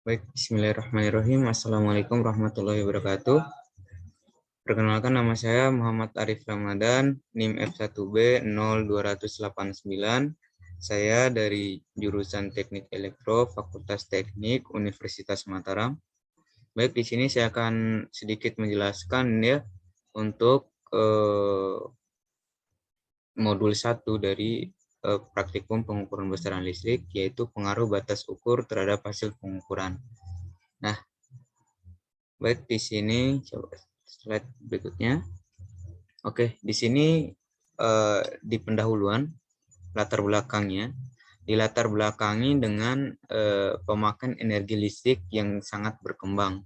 Baik, bismillahirrahmanirrahim. Assalamualaikum warahmatullahi wabarakatuh. Perkenalkan, nama saya Muhammad Arif Ramadan, NIM F1B 02289. Saya dari jurusan Teknik Elektro, Fakultas Teknik, Universitas Mataram. Baik, di sini saya akan sedikit menjelaskan ya untuk modul 1 dari praktikum pengukuran besaran listrik, yaitu pengaruh batas ukur terhadap hasil pengukuran. Nah, baik, di sini coba slide berikutnya. Oke, di sini di pendahuluan latar belakangnya dilatar belakangi dengan pemakaian energi listrik yang sangat berkembang.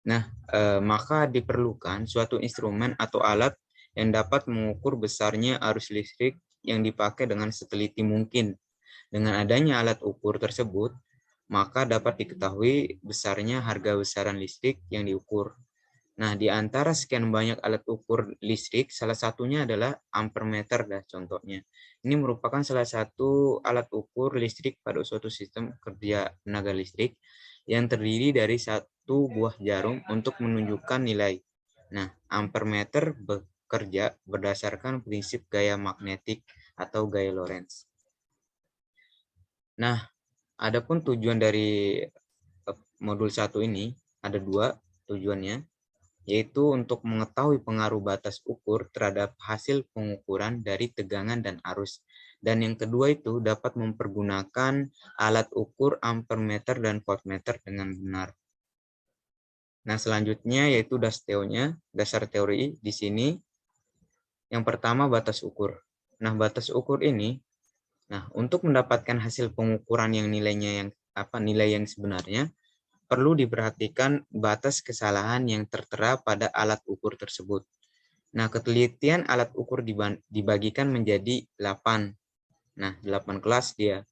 Nah, maka diperlukan suatu instrumen atau alat yang dapat mengukur besarnya arus listrik yang dipakai dengan seteliti mungkin. Dengan adanya alat ukur tersebut, maka dapat diketahui besarnya harga besaran listrik yang diukur. Nah, di antara sekian banyak alat ukur listrik, salah satunya adalah ampermeter, contohnya. Ini merupakan salah satu alat ukur listrik pada suatu sistem kerja tenaga listrik yang terdiri dari satu buah jarum untuk menunjukkan nilai. Nah, ampermeter bekerja berdasarkan prinsip gaya magnetik atau gaya Lorentz. Nah, adapun tujuan dari modul 1 ini ada 2 tujuannya, yaitu untuk mengetahui pengaruh batas ukur terhadap hasil pengukuran dari tegangan dan arus. Dan yang kedua itu dapat mempergunakan alat ukur ampermeter dan voltmeter dengan benar. Nah, selanjutnya yaitu dasar teori di sini. Yang pertama, batas ukur. Nah, batas ukur ini, untuk mendapatkan hasil pengukuran yang nilai yang sebenarnya, perlu diperhatikan batas kesalahan yang tertera pada alat ukur tersebut. Nah, ketelitian alat ukur dibagikan menjadi 8. Nah, 8 kelas dia.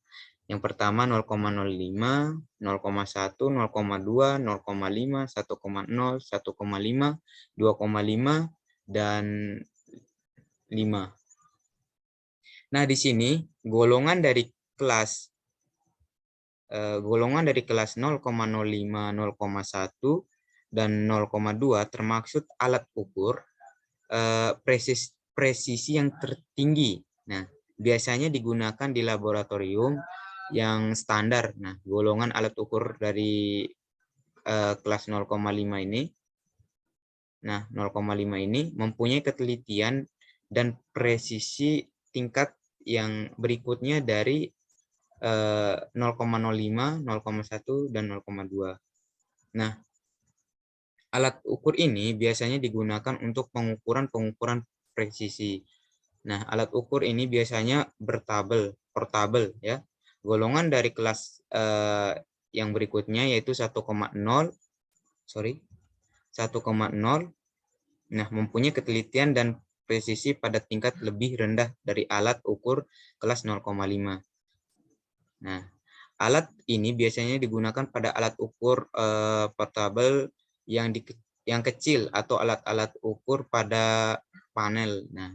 Yang pertama 0,05, 0,1, 0,2, 0,5, 1,0, 1,5, 2,5, dan 5. Nah, di sini golongan dari kelas 0,05, 0,1, dan 0,2 termaksud alat ukur presisi yang tertinggi. Nah, biasanya digunakan di laboratorium yang standar. Nah, golongan alat ukur dari kelas 0,5 ini, 0,5 ini mempunyai ketelitian dan presisi tingkat yang berikutnya dari 0,05, 0,1, dan 0,2. Nah, alat ukur ini biasanya digunakan untuk pengukuran presisi. Nah, alat ukur ini biasanya portable ya. Golongan dari kelas yang berikutnya yaitu 1,0, nah, mempunyai ketelitian dan presisi pada tingkat lebih rendah dari alat ukur kelas 0,5. Nah, alat ini biasanya digunakan pada alat ukur portable yang kecil atau alat-alat ukur pada panel. Nah,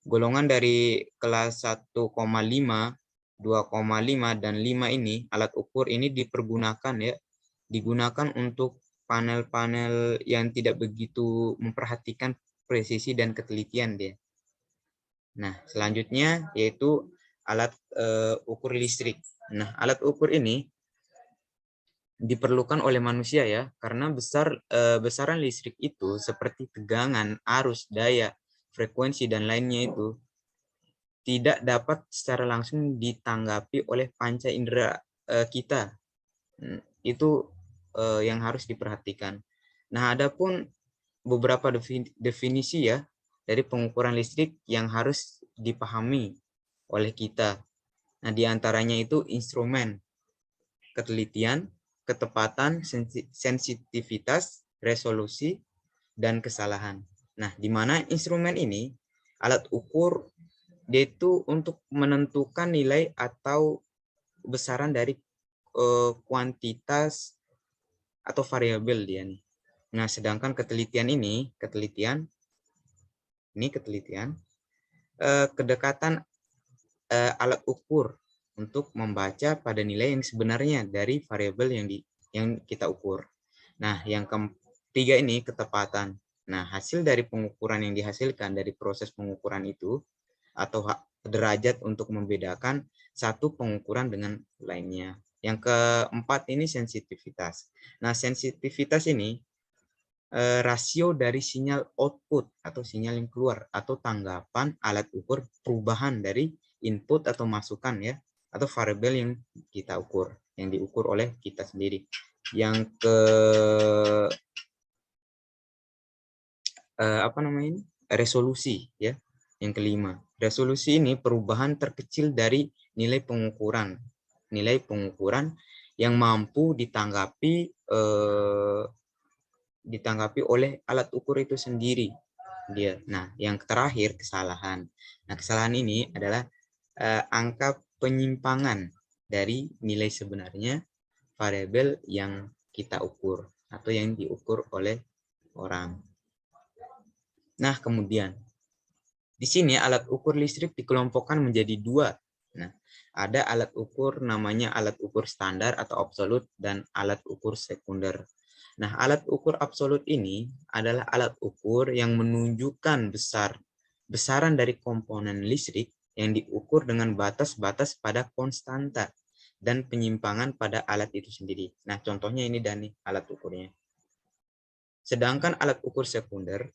golongan dari kelas 1,5, 2,5, dan 5 ini, alat ukur ini digunakan untuk panel-panel yang tidak begitu memperhatikan presisi dan ketelitian dia. Nah, selanjutnya yaitu alat ukur listrik. Nah, alat ukur ini diperlukan oleh manusia ya, karena besaran listrik itu seperti tegangan, arus, daya, frekuensi, dan lainnya itu tidak dapat secara langsung ditanggapi oleh panca indera kita. Itu yang harus diperhatikan. Nah, adapun beberapa definisi ya dari pengukuran listrik yang harus dipahami oleh kita. Nah, diantaranya itu instrumen, ketelitian, ketepatan, sensitivitas, resolusi, dan kesalahan. Nah, di mana instrumen ini, alat ukur, dia itu untuk menentukan nilai atau besaran dari kuantitas atau variabel dia nih. Nah, sedangkan ketelitian kedekatan alat ukur untuk membaca pada nilai yang sebenarnya dari variabel yang kita ukur. Nah, yang ketiga ini ketepatan. Nah, hasil dari pengukuran yang dihasilkan dari proses pengukuran itu atau derajat untuk membedakan satu pengukuran dengan lainnya. Yang keempat ini sensitivitas. Nah, sensitivitas ini rasio dari sinyal output atau sinyal yang keluar atau tanggapan alat ukur perubahan dari input atau masukan ya atau variabel yang kita ukur, yang diukur oleh kita sendiri. Yang ke resolusi ya. Yang kelima, resolusi ini perubahan terkecil dari nilai pengukuran yang mampu ditanggapi oleh alat ukur itu sendiri dia. Nah, yang terakhir kesalahan. Nah, kesalahan ini adalah angka penyimpangan dari nilai sebenarnya variabel yang kita ukur atau yang diukur oleh orang. Nah, kemudian di sini alat ukur listrik dikelompokkan menjadi dua. Nah, ada alat ukur namanya alat ukur standar atau absolut dan alat ukur sekunder. Nah, alat ukur absolut ini adalah alat ukur yang menunjukkan besaran dari komponen listrik yang diukur dengan batas-batas pada konstanta dan penyimpangan pada alat itu sendiri. Nah, contohnya ini Dani, alat ukurnya. Sedangkan alat ukur sekunder,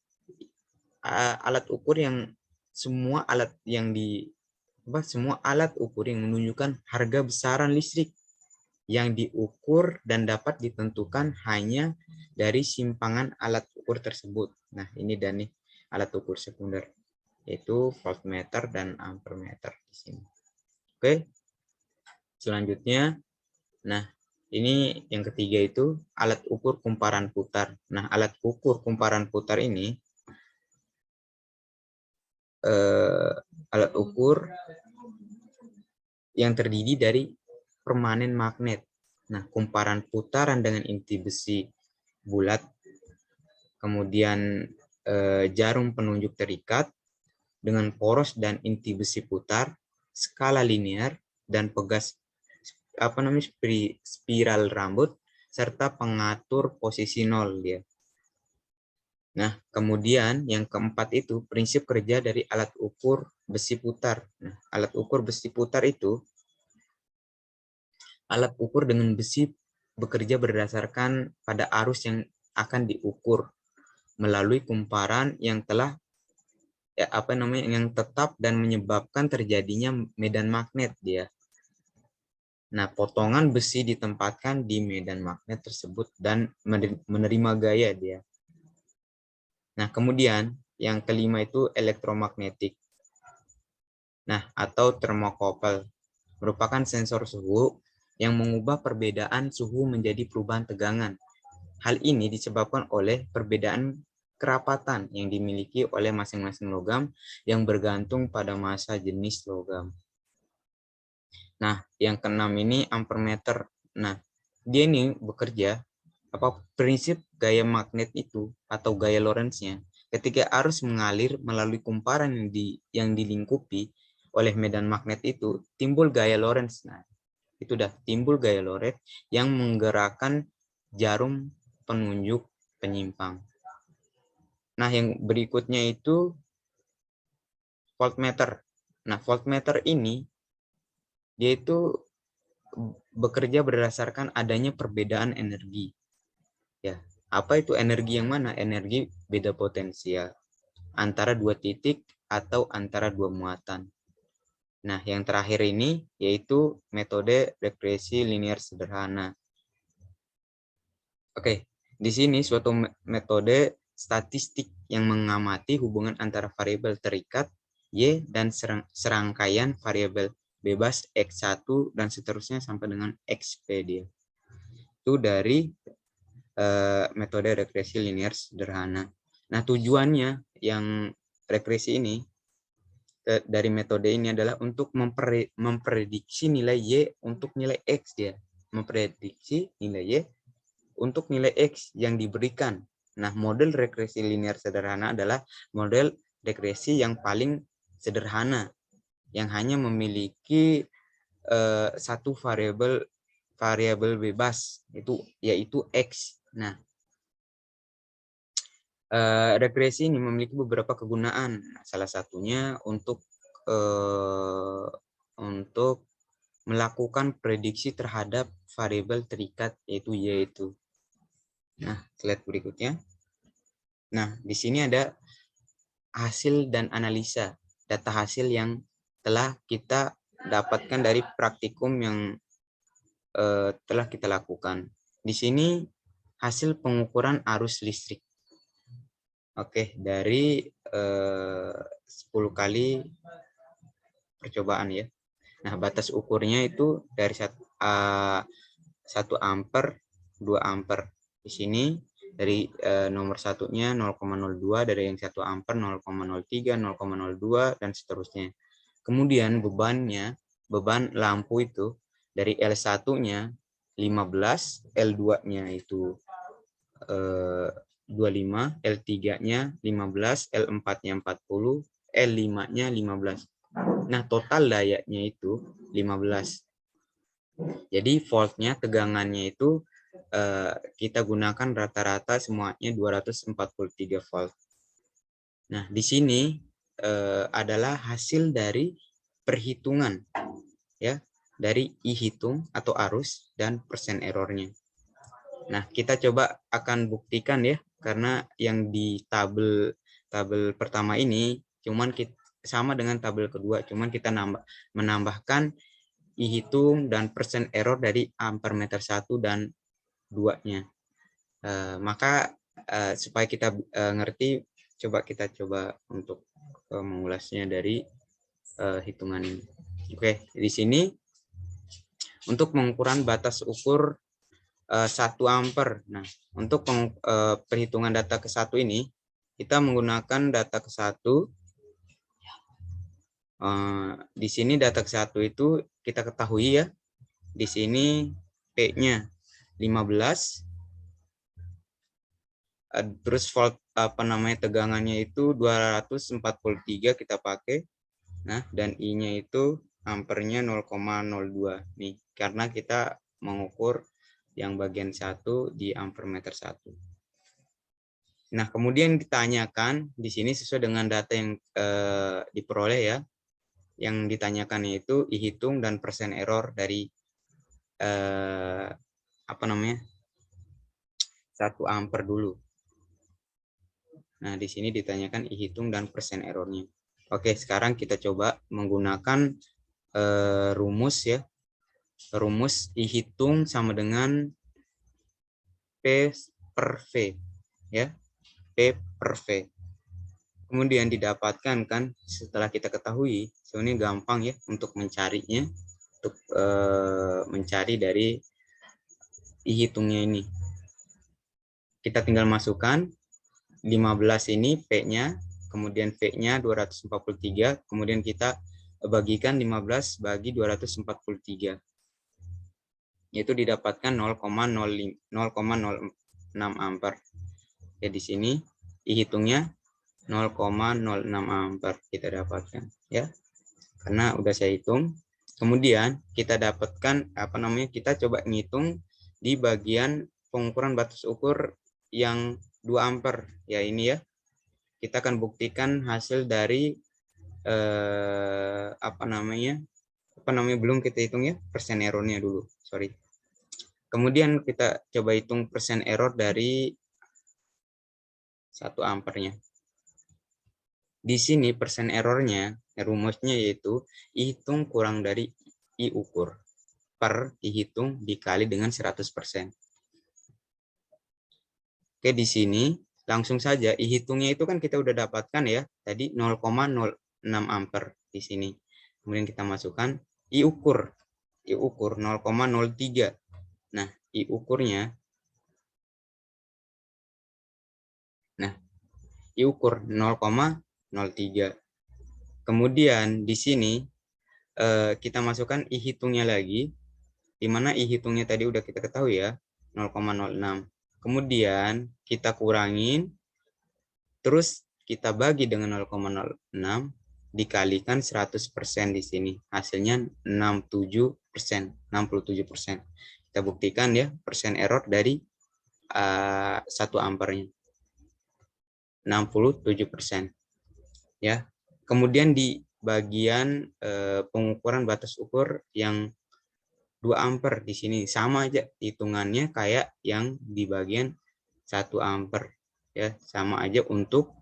alat ukur yang semua alat ukur yang menunjukkan harga besaran listrik yang diukur dan dapat ditentukan hanya dari simpangan alat ukur tersebut. Nah, ini Dani alat ukur sekunder, yaitu voltmeter dan ampermeter di sini. Oke. Selanjutnya, nah, ini yang ketiga itu alat ukur kumparan putar. Nah, alat ukur kumparan putar ini alat ukur yang terdiri dari permanen magnet. Nah, kumparan putaran dengan inti besi bulat, kemudian jarum penunjuk terikat dengan poros dan inti besi putar, skala linear dan pegas spiral rambut serta pengatur posisi nol dia. Nah, kemudian yang keempat itu prinsip kerja dari alat ukur besi putar. Nah, alat ukur besi putar itu alat ukur dengan besi bekerja berdasarkan pada arus yang akan diukur melalui kumparan yang telah yang tetap dan menyebabkan terjadinya medan magnet dia. Nah, potongan besi ditempatkan di medan magnet tersebut dan menerima gaya dia. Nah, kemudian yang kelima itu elektromagnetik. Nah, atau termokopel merupakan sensor suhu yang mengubah perbedaan suhu menjadi perubahan tegangan. Hal ini disebabkan oleh perbedaan kerapatan yang dimiliki oleh masing-masing logam yang bergantung pada massa jenis logam. Nah, yang keenam ini ampermeter. Nah, dia ini bekerja prinsip gaya magnet itu atau gaya Lorentz-nya. Ketika arus mengalir melalui kumparan yang dilingkupi oleh medan magnet itu, timbul gaya Lorentz. Nah, itu dah timbul gaya Lorentz yang menggerakkan jarum penunjuk penyimpang. Nah, yang berikutnya itu voltmeter. Nah, voltmeter ini dia itu bekerja berdasarkan adanya perbedaan energi. Ya, apa itu energi yang mana? Energi beda potensial antara dua titik atau antara dua muatan. Nah, yang terakhir ini yaitu metode regresi linear sederhana. Oke, di sini suatu metode statistik yang mengamati hubungan antara variabel terikat Y dan serangkaian variabel bebas X1 dan seterusnya sampai dengan XP dia. Itu dari metode regresi linear sederhana. Nah, tujuannya yang regresi ini dari metode ini adalah untuk memprediksi nilai Y untuk nilai X dia. Memprediksi nilai Y untuk nilai X yang diberikan. Nah, model regresi linear sederhana adalah model regresi yang paling sederhana, yang hanya memiliki satu variabel bebas, yaitu X. Nah, regresi ini memiliki beberapa kegunaan. Salah satunya untuk melakukan prediksi terhadap variabel terikat, yaitu Y itu. Nah, slide berikutnya. Nah, di sini ada hasil dan analisa, data hasil yang telah kita dapatkan dari praktikum yang telah kita lakukan. Di sini hasil pengukuran arus listrik. Oke, dari 10 kali percobaan ya. Nah, batas ukurnya itu dari 1 ampere, 2 ampere. Di sini dari nomor satunya 0,02, dari yang 1 ampere 0,03, 0,02 dan seterusnya. Kemudian beban lampu itu dari L1-nya 15, L2-nya itu 25, L3-nya 15, L4-nya 40, L5-nya 15. Nah, total dayanya itu 15. Jadi voltnya, tegangannya itu kita gunakan rata-rata semuanya 243 volt. Nah, di sini adalah hasil dari perhitungan ya, dari I-hitung atau arus dan persen errornya. Nah, kita coba akan buktikan ya, karena yang di tabel pertama ini cuman sama dengan tabel kedua, cuman kita menambahkan I-hitung dan persen error dari ampere meter 1 dan 2-nya. Maka supaya kita ngerti, kita coba untuk mengulasnya dari hitungan ini. Oke, di sini untuk pengukuran batas ukur 1 ampere. Nah, untuk perhitungan data ke 1 ini, kita menggunakan data ke 1. Di sini data ke 1 itu kita ketahui ya. Di sini P-nya 15. Terus volt tegangannya itu 243 kita pakai. Nah, dan I-nya itu ampernya 0,02 nih, karena kita mengukur yang bagian 1 di ampere meter 1. Nah, kemudian ditanyakan di sini sesuai dengan data yang diperoleh ya. Yang ditanyakan itu I-hitung dan persen error dari 1 ampere dulu. Nah, di sini ditanyakan I-hitung dan persen errornya. Oke, sekarang kita coba menggunakan rumus ya. Rumus I-hitung sama dengan P per V ya. P per V. Kemudian didapatkan kan, setelah kita ketahui, sebenarnya gampang ya untuk mencarinya, untuk mencari dari I-hitungnya ini. Kita tinggal masukkan 15 ini P-nya, kemudian V-nya 243, kemudian kita bagikan 15 bagi 243. Yaitu didapatkan 0,06 ampere. Ya, di sini I-hitungnya 0,06 ampere kita dapatkan ya. Karena udah saya hitung. Kemudian kita dapatkan kita coba ngitung di bagian pengukuran batas ukur yang 2 ampere ya, ini ya. Kita akan buktikan hasil dari belum kita hitung ya, persen errornya dulu, sorry. Kemudian kita coba hitung persen error dari 1 ampernya. Di sini persen errornya, rumusnya yaitu I-hitung kurang dari I-ukur per I-hitung dikali dengan 100%. Oke, di sini langsung saja I-hitungnya itu kan kita udah dapatkan ya, tadi 0,06 ampere di sini. Kemudian kita masukkan I-ukur 0,03. Nah, I-ukurnya I-ukur 0,03. Kemudian di sini kita masukkan I-hitungnya lagi, di mana I-hitungnya tadi udah kita ketahui ya, 0,06. Kemudian kita kurangin, terus kita bagi dengan 0,06, dikalikan 100% di sini. Hasilnya 67%. Kita buktikan ya persen error dari 1 ampernya. 67%. Ya. Kemudian di bagian pengukuran batas ukur yang 2 ampere di sini sama aja hitungannya kayak yang di bagian 1 ampere ya, sama aja untuk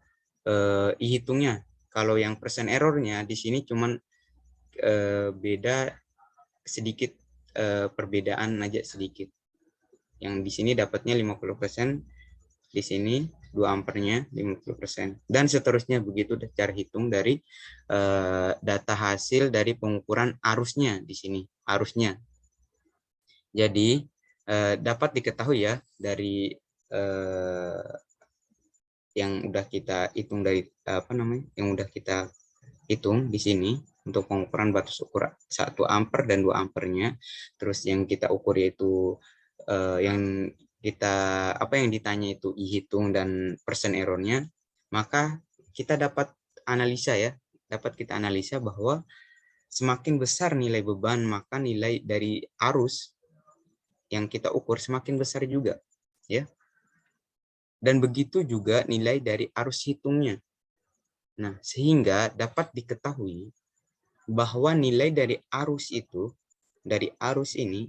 hitungnya. Kalau yang persen errornya di sini cuman beda sedikit, perbedaan aja sedikit. Yang di sini dapatnya 50%, di sini 2 ampernya 50%, dan seterusnya begitu cara hitung dari data hasil dari pengukuran arusnya di sini, arusnya. Jadi dapat diketahui ya dari yang udah kita hitung dari yang udah kita hitung di sini untuk pengukuran batas ukur 1 ampere dan 2 ampernya. Terus yang kita ukur yaitu yang yang ditanya itu hitung dan persen errornya, maka kita dapat analisa ya, dapat kita analisa bahwa semakin besar nilai beban, maka nilai dari arus yang kita ukur semakin besar juga ya. Dan begitu juga nilai dari arus hitungnya. Nah, sehingga dapat diketahui bahwa nilai dari arus itu, dari arus ini,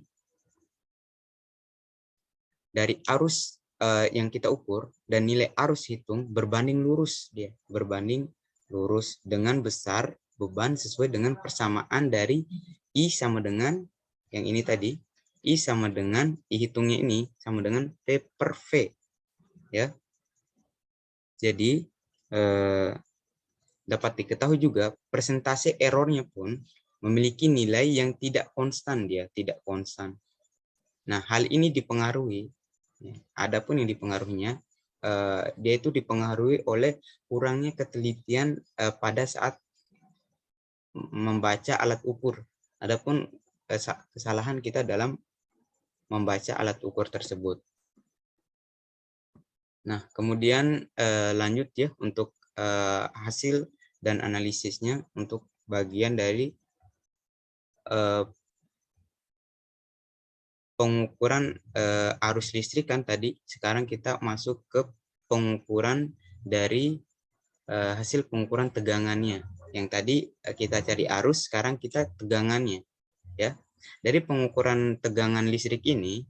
dari arus yang kita ukur dan nilai arus hitung berbanding lurus dia, berbanding lurus dengan besar beban sesuai dengan persamaan dari I sama dengan yang ini tadi, I sama dengan I hitungnya ini sama dengan P per V ya. Jadi dapat diketahui juga persentase errornya pun memiliki nilai yang tidak konstan, dia tidak konstan. Nah, hal ini dipengaruhi, adapun yang dipengaruhinya, dia itu dipengaruhi oleh kurangnya ketelitian pada saat membaca alat ukur. Adapun kesalahan kita dalam membaca alat ukur tersebut. Nah, kemudian lanjut ya untuk hasil dan analisisnya untuk bagian dari pengukuran arus listrik kan tadi. Sekarang kita masuk ke pengukuran dari hasil pengukuran tegangannya. Yang tadi kita cari arus, sekarang kita tegangannya ya. Dari pengukuran tegangan listrik ini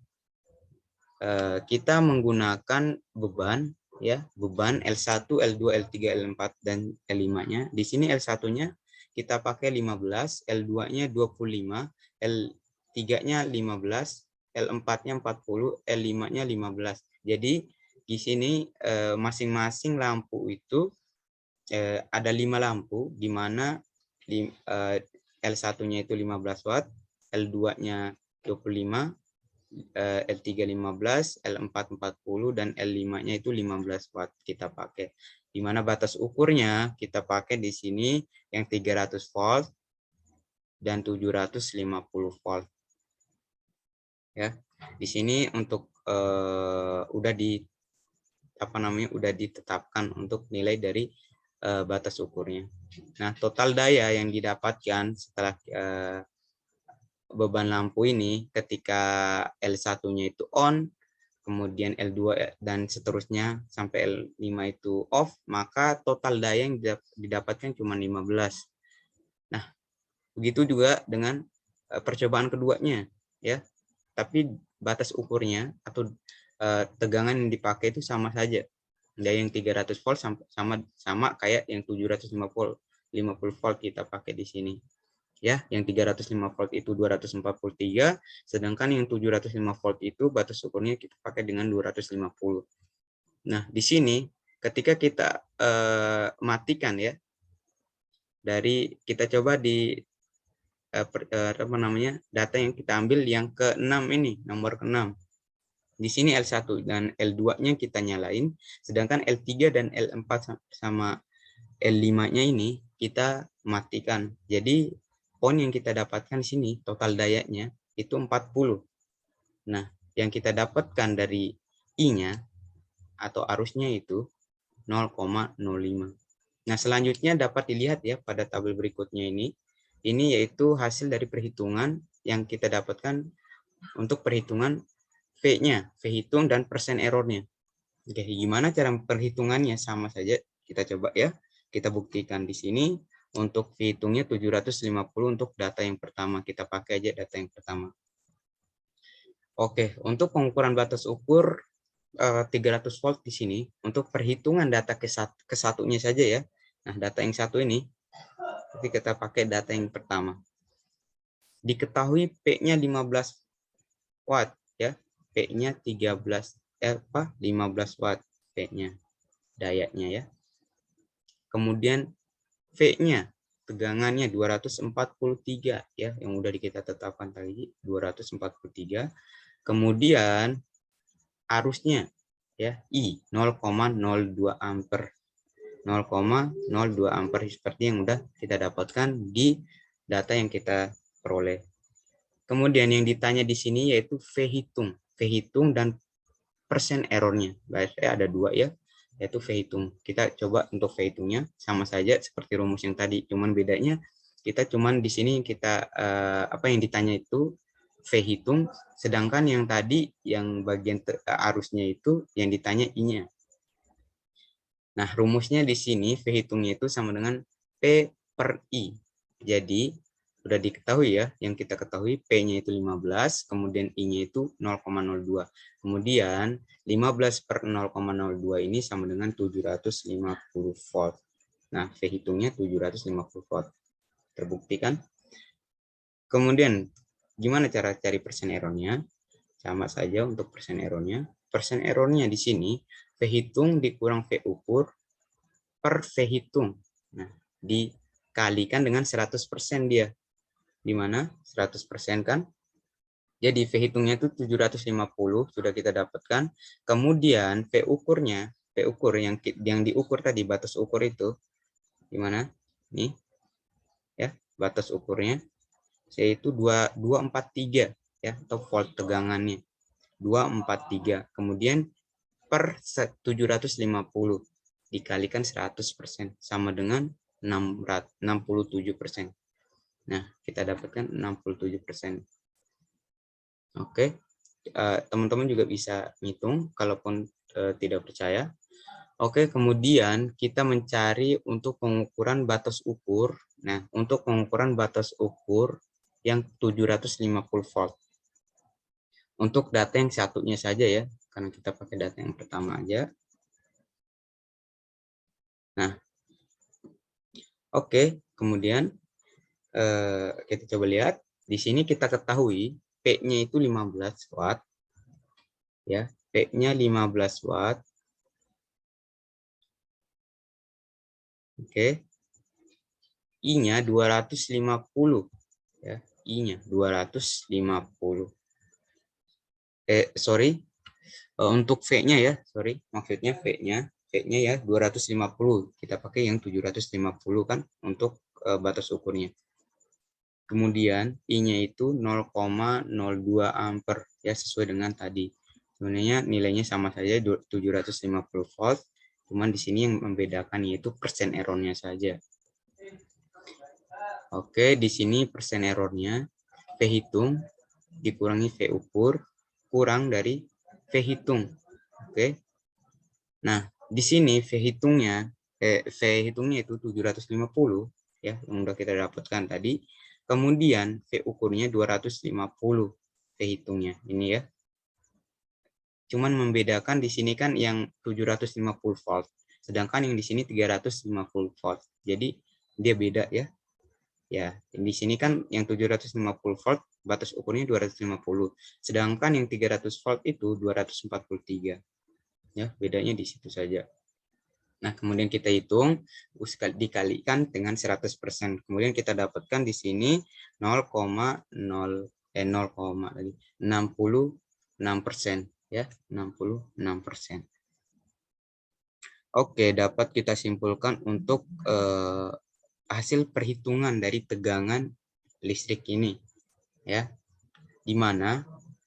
kita menggunakan beban ya, beban L1, L2, L3, L4 dan L5-nya. Di sini L1-nya kita pakai 15, L2-nya 25, L3-nya 15, L4-nya 40, L5-nya 15. Jadi di sini masing-masing lampu itu ada 5 lampu, di mana L1-nya itu 15 watt, L2-nya 25, L3 15, L4 40, dan L5-nya itu 15 watt kita pakai. Di mana batas ukurnya kita pakai di sini yang 300 volt dan 750 volt. Ya. Di sini untuk udah ditetapkan untuk nilai dari batas ukurnya. Nah, total daya yang didapatkan setelah beban lampu ini ketika L1-nya itu on, kemudian L2 dan seterusnya sampai L5 itu off, maka total daya yang didapatkan cuma 15. Nah, begitu juga dengan percobaan keduanya ya. Tapi batas ukurnya atau tegangan yang dipakai itu sama saja. Daya yang 300 volt sama kayak yang 750 volt kita pakai di sini. Ya, yang 305 volt itu 243, sedangkan yang 705 volt itu batas ukurnya kita pakai dengan 250. Nah, di sini ketika kita matikan ya, dari kita coba di data yang kita ambil yang ke-6 ini, nomor ke-6. Di sini L1 dan L2-nya kita nyalain, sedangkan L3 dan L4 sama L5-nya ini kita matikan. Jadi poin yang kita dapatkan di sini total dayanya itu 40. Nah, yang kita dapatkan dari I-nya atau arusnya itu 0,05. Nah, selanjutnya dapat dilihat ya pada tabel berikutnya ini. Ini yaitu hasil dari perhitungan yang kita dapatkan untuk perhitungan V-nya, V hitung dan persen errornya. Oke, gimana cara perhitungannya? Sama saja, kita coba ya. Kita buktikan di sini. Untuk V hitungnya 750 untuk data yang pertama. Kita pakai aja data yang pertama. Oke, untuk pengukuran batas ukur 300 volt di sini, untuk perhitungan data ke satunya saja ya. Nah, data yang satu ini, jadi kita pakai data yang pertama. Diketahui P-nya 15 watt ya. P-nya 15 watt P-nya, dayanya ya. Kemudian V-nya, tegangannya 243 ya, yang udah kita tetapkan tadi 243. Kemudian arusnya ya I 0,02 ampere. 0,02 ampere seperti yang udah kita dapatkan di data yang kita peroleh. Kemudian yang ditanya di sini yaitu V hitung dan persen errornya. Berarti ada dua ya, yaitu V hitung. Kita coba untuk V hitungnya sama saja seperti rumus yang tadi, cuman bedanya kita cuman di sini kita apa yang ditanya itu V hitung, sedangkan yang tadi yang bagian arusnya itu yang ditanya I-nya. Nah, rumusnya di sini V hitungnya itu sama dengan P per I. Jadi, sudah diketahui ya, yang kita ketahui P-nya itu 15, kemudian I-nya itu 0,02. Kemudian 15 per 0,02 ini sama dengan 750 volt. Nah, V hitungnya 750 volt. Terbukti kan? Kemudian, gimana cara cari persen errornya? Sama saja untuk persen errornya. Persen errornya di sini, V hitung dikurang V ukur per V hitung. Nah, dikalikan dengan 100% dia. Di mana 100% kan? Jadi V hitungnya itu 750 sudah kita dapatkan. Kemudian V ukurnya, V ukur yang diukur tadi, batas ukur itu di mana? Nih. Ya, batas ukurnya yaitu 243 ya, atau volt tegangannya. 243. Kemudian per 750 dikalikan 100% sama dengan 67%. Nah, kita dapatkan 67%. Oke, teman-teman juga bisa ngitung kalaupun tidak percaya. Oke, kemudian kita mencari untuk pengukuran batas ukur. Nah, untuk pengukuran batas ukur yang 750 volt. Untuk data yang satunya saja ya, karena kita pakai data yang pertama aja. Nah, oke, kemudian kita coba lihat. Di sini kita ketahui P-nya itu 15 watt. Ya, P-nya 15 watt. Oke. I-nya 250. Ya, I-nya 250. Sorry. Untuk V-nya ya, sorry. Maksudnya V-nya. V-nya ya 250. Kita pakai yang 750 kan untuk batas ukurnya. Kemudian I-nya itu 0,02 ampere ya, sesuai dengan tadi. Sebenarnya nilainya sama saja 750 volt, cuman di sini yang membedakan yaitu persen errornya saja. Oke, di sini persen errornya V hitung dikurangi V ukur kurang dari V hitung. Oke. Nah, di sini V hitungnya itu 750 ya, yang udah kita dapatkan tadi. Kemudian V ukurnya 250 V hitungnya. Ini ya. Cuman membedakan di sini kan yang 750 volt, sedangkan yang di sini 350 volt. Jadi dia beda ya. Ya, di sini kan yang 750 volt batas ukurnya 250, sedangkan yang 300 volt itu 243. Ya, bedanya di situ saja. Nah, kemudian kita hitung dikalikan dengan 100%. Kemudian kita dapatkan di sini 66% ya, 66%. Oke, dapat kita simpulkan untuk hasil perhitungan dari tegangan listrik ini ya. Di mana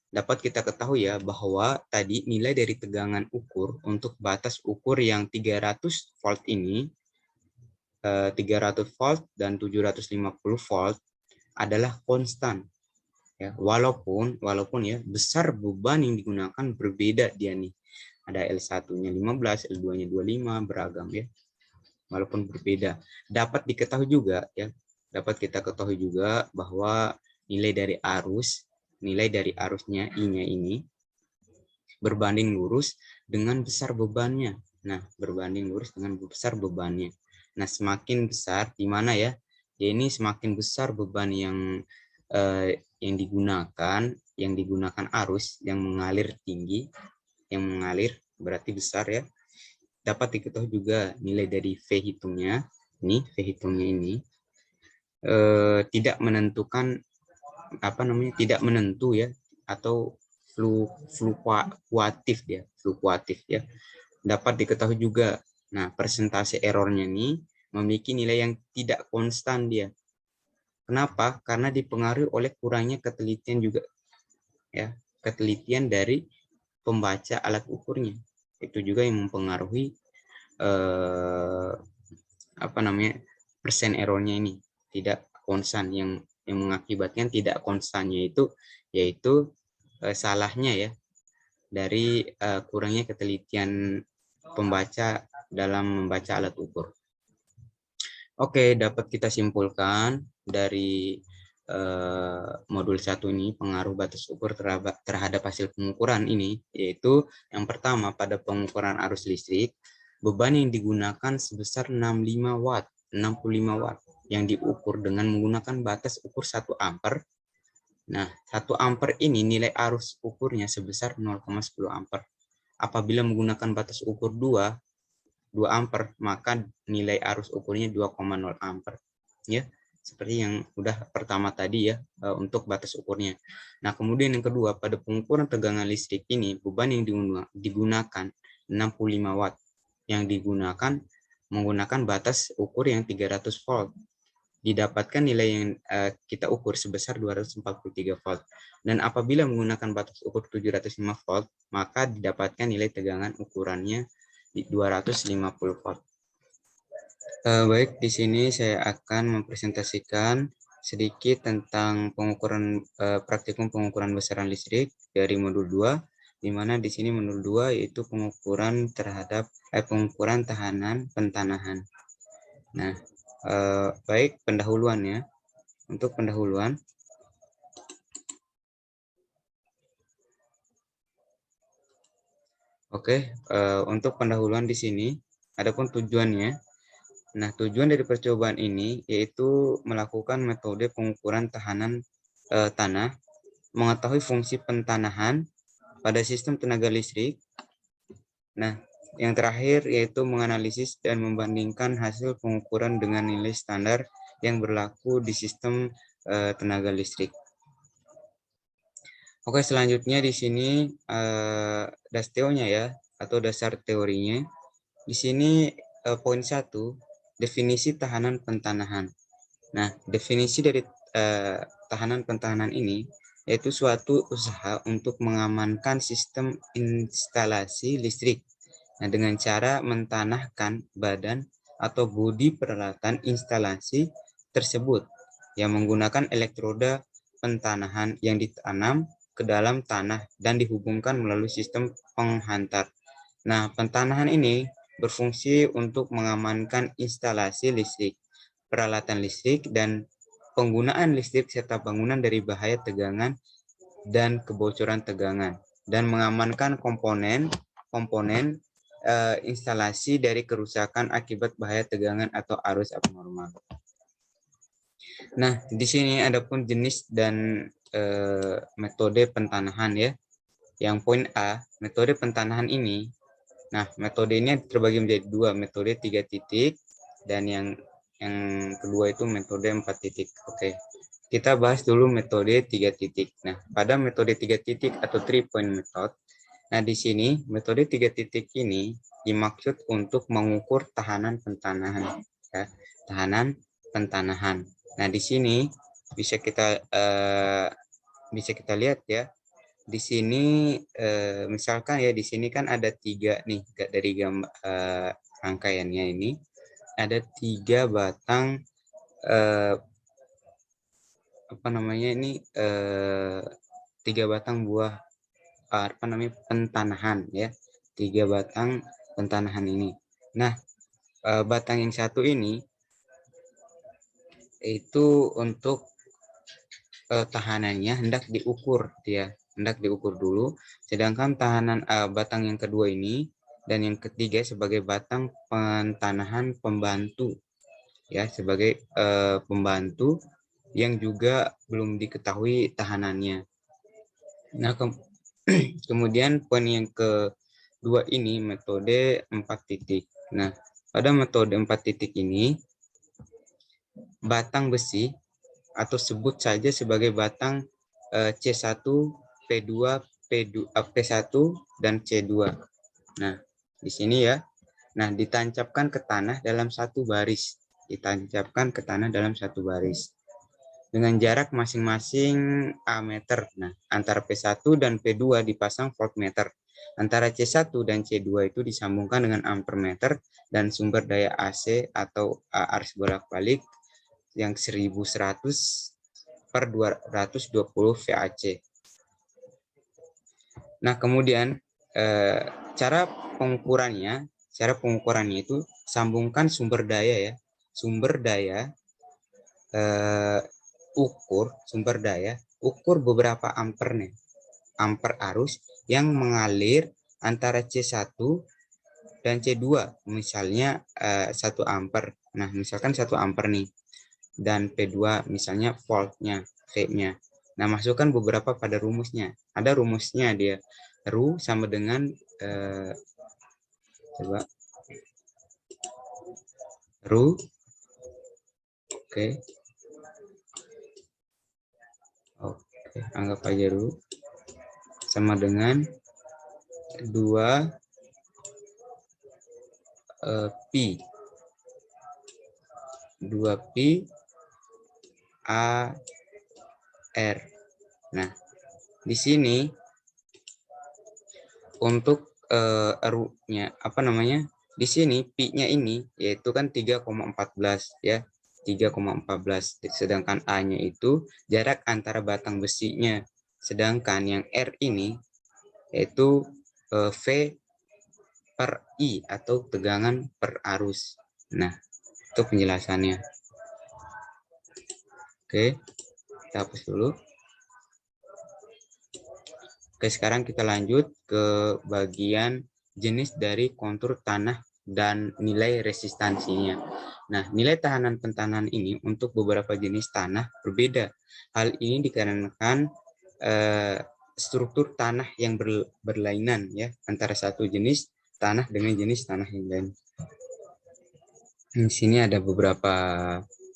dapat kita ketahui ya bahwa tadi nilai dari tegangan ukur untuk batas ukur yang 300 volt ini 300 volt dan 750 volt adalah konstan. Ya, walaupun ya besar beban yang digunakan berbeda dia nih. Ada L1-nya 15, L2-nya 25, beragam ya. Walaupun berbeda. Dapat diketahui juga ya. Dapat kita ketahui juga bahwa nilai dari arusnya I-nya ini berbanding lurus dengan besar bebannya. Nah, berbanding lurus dengan besar bebannya. Nah, semakin besar di mana ya? Ya ini semakin besar beban yang digunakan arus yang mengalir tinggi, yang mengalir berarti besar ya. Dapat diketahui juga nilai dari V hitungnya. Ini V hitungnya ini tidak menentukan tidak menentu ya, atau fluktuatif ya. Dapat diketahui juga. Nah, persentase errornya ini memiliki nilai yang tidak konstan dia. Kenapa? Karena dipengaruhi oleh kurangnya ketelitian juga ya, ketelitian dari pembaca alat ukurnya. Itu juga yang mempengaruhi persen errornya ini tidak konstan, yang mengakibatkan tidak konstannya yaitu salahnya ya dari kurangnya ketelitian pembaca dalam membaca alat ukur. Oke, dapat kita simpulkan dari modul 1 ini pengaruh batas ukur terhadap hasil pengukuran ini, yaitu yang pertama pada pengukuran arus listrik, beban yang digunakan sebesar 65 watt yang diukur dengan menggunakan batas ukur 1 ampere. Nah, 1 ampere ini nilai arus ukurnya sebesar 0,10 ampere. Apabila menggunakan batas ukur 2 ampere, maka nilai arus ukurnya 2,0 ampere. Ya, seperti yang udah pertama tadi ya, untuk batas ukurnya. Nah, kemudian yang kedua, pada pengukuran tegangan listrik ini, beban yang digunakan 65 watt yang digunakan menggunakan batas ukur yang 300 volt. Didapatkan nilai yang kita ukur sebesar 243 volt. Dan apabila menggunakan batas ukur 705 volt, maka didapatkan nilai tegangan ukurannya di 250 volt. Baik, di sini saya akan mempresentasikan sedikit tentang pengukuran praktikum pengukuran besaran listrik dari modul 2, di mana di sini modul 2 yaitu pengukuran terhadap pengukuran tahanan pentanahan. Nah, baik, pendahuluannya. Untuk pendahuluan, untuk pendahuluan di sini, adapun tujuannya. Nah, tujuan dari percobaan ini yaitu melakukan metode pengukuran tahanan tanah, mengetahui fungsi pentanahan pada sistem tenaga listrik. Nah, yang terakhir yaitu menganalisis dan membandingkan hasil pengukuran dengan nilai standar yang berlaku di sistem tenaga listrik. Oke, selanjutnya di sini DASTEO-nya ya, atau dasar teorinya. Di sini poin 1, definisi tahanan pentanahan. Nah, definisi dari tahanan pentanahan ini yaitu suatu usaha untuk mengamankan sistem instalasi listrik. Nah, dengan cara mentanahkan badan atau bodi peralatan instalasi tersebut yang menggunakan elektroda pentanahan yang ditanam ke dalam tanah dan dihubungkan melalui sistem penghantar. Nah, pentanahan ini berfungsi untuk mengamankan instalasi listrik, peralatan listrik, dan penggunaan listrik serta bangunan dari bahaya tegangan dan kebocoran tegangan, dan mengamankan komponen instalasi dari kerusakan akibat bahaya tegangan atau arus abnormal. Nah, di sini ada pun jenis dan metode pentanahan ya. Yang poin A, metode pentanahan ini. Nah, metode ini terbagi menjadi 2, metode 3 titik dan yang kedua itu metode 4 titik. Oke. Kita bahas dulu metode 3 titik. Nah, pada metode 3 titik atau 3-point method. Nah, di sini metode 3 titik ini dimaksud untuk mengukur tahanan pentanahan ya. Tahanan pentanahan. Nah, di sini bisa kita lihat ya. Di sini misalkan ya, di sini kan ada 3 nih dari gambar rangkaiannya ini. ada 3 batang tiga batang buah pentanahan ya, 3 batang pentanahan ini. Nah, batang yang satu ini itu untuk tahanannya hendak diukur dulu, sedangkan batang yang kedua ini dan yang ketiga sebagai batang pentanahan pembantu ya, sebagai pembantu yang juga belum diketahui tahanannya. Nah, kemudian poin yang kedua ini metode 4 titik. Nah, pada metode 4 titik ini batang besi atau sebut saja sebagai batang C1, P2, P1 dan C2. Nah, di sini ya. Nah, ditancapkan ke tanah dalam satu baris. Dengan jarak masing-masing A meter. Nah, antara P1 dan P2 dipasang voltmeter. Antara C1 dan C2 itu disambungkan dengan ampermeter dan sumber daya AC atau arus bolak-balik yang 1100 per 220 VAC. Nah, kemudian cara pengukurannya itu sambungkan sumber daya ukur beberapa amper arus yang mengalir antara C1 dan C2, misalnya 1 amper. Nah, misalkan 1 amper nih, dan P2 misalnya voltnya, V-nya. Nah, masukkan beberapa pada rumusnya. Ada rumusnya dia. Ru sama dengan coba. Ru. Oke. Oke, anggap aja Ru sama dengan 2 pi. 2 pi A R. Nah, di sini untuk R-nya di sini pi-nya ini yaitu kan 3,14 ya. 3,14, sedangkan A-nya itu jarak antara batang besinya. Sedangkan yang R ini yaitu V per I atau tegangan per arus. Nah, itu penjelasannya. Oke, kita hapus dulu. Oke, sekarang kita lanjut ke bagian jenis dari kontur tanah dan nilai resistansinya. Nah, nilai tahanan pentanahan ini untuk beberapa jenis tanah berbeda. Hal ini dikarenakan struktur tanah yang berlainan ya antara satu jenis tanah dengan jenis tanah yang lain. Di sini ada beberapa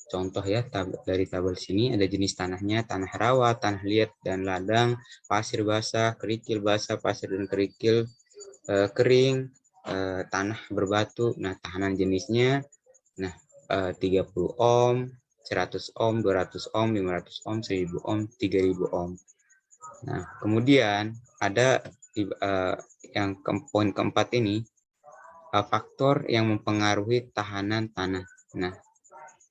contoh ya dari tabel sini. Ada jenis tanahnya, tanah rawa, tanah liat dan ladang, pasir basah, kerikil basah, pasir dan kerikil kering, tanah berbatu. Nah, tahanan jenisnya 30 ohm, 100 ohm, 200 ohm, 500 ohm, 1000 ohm, 3000 ohm. Nah, kemudian ada yang poin keempat ini, faktor yang mempengaruhi tahanan tanah. Nah,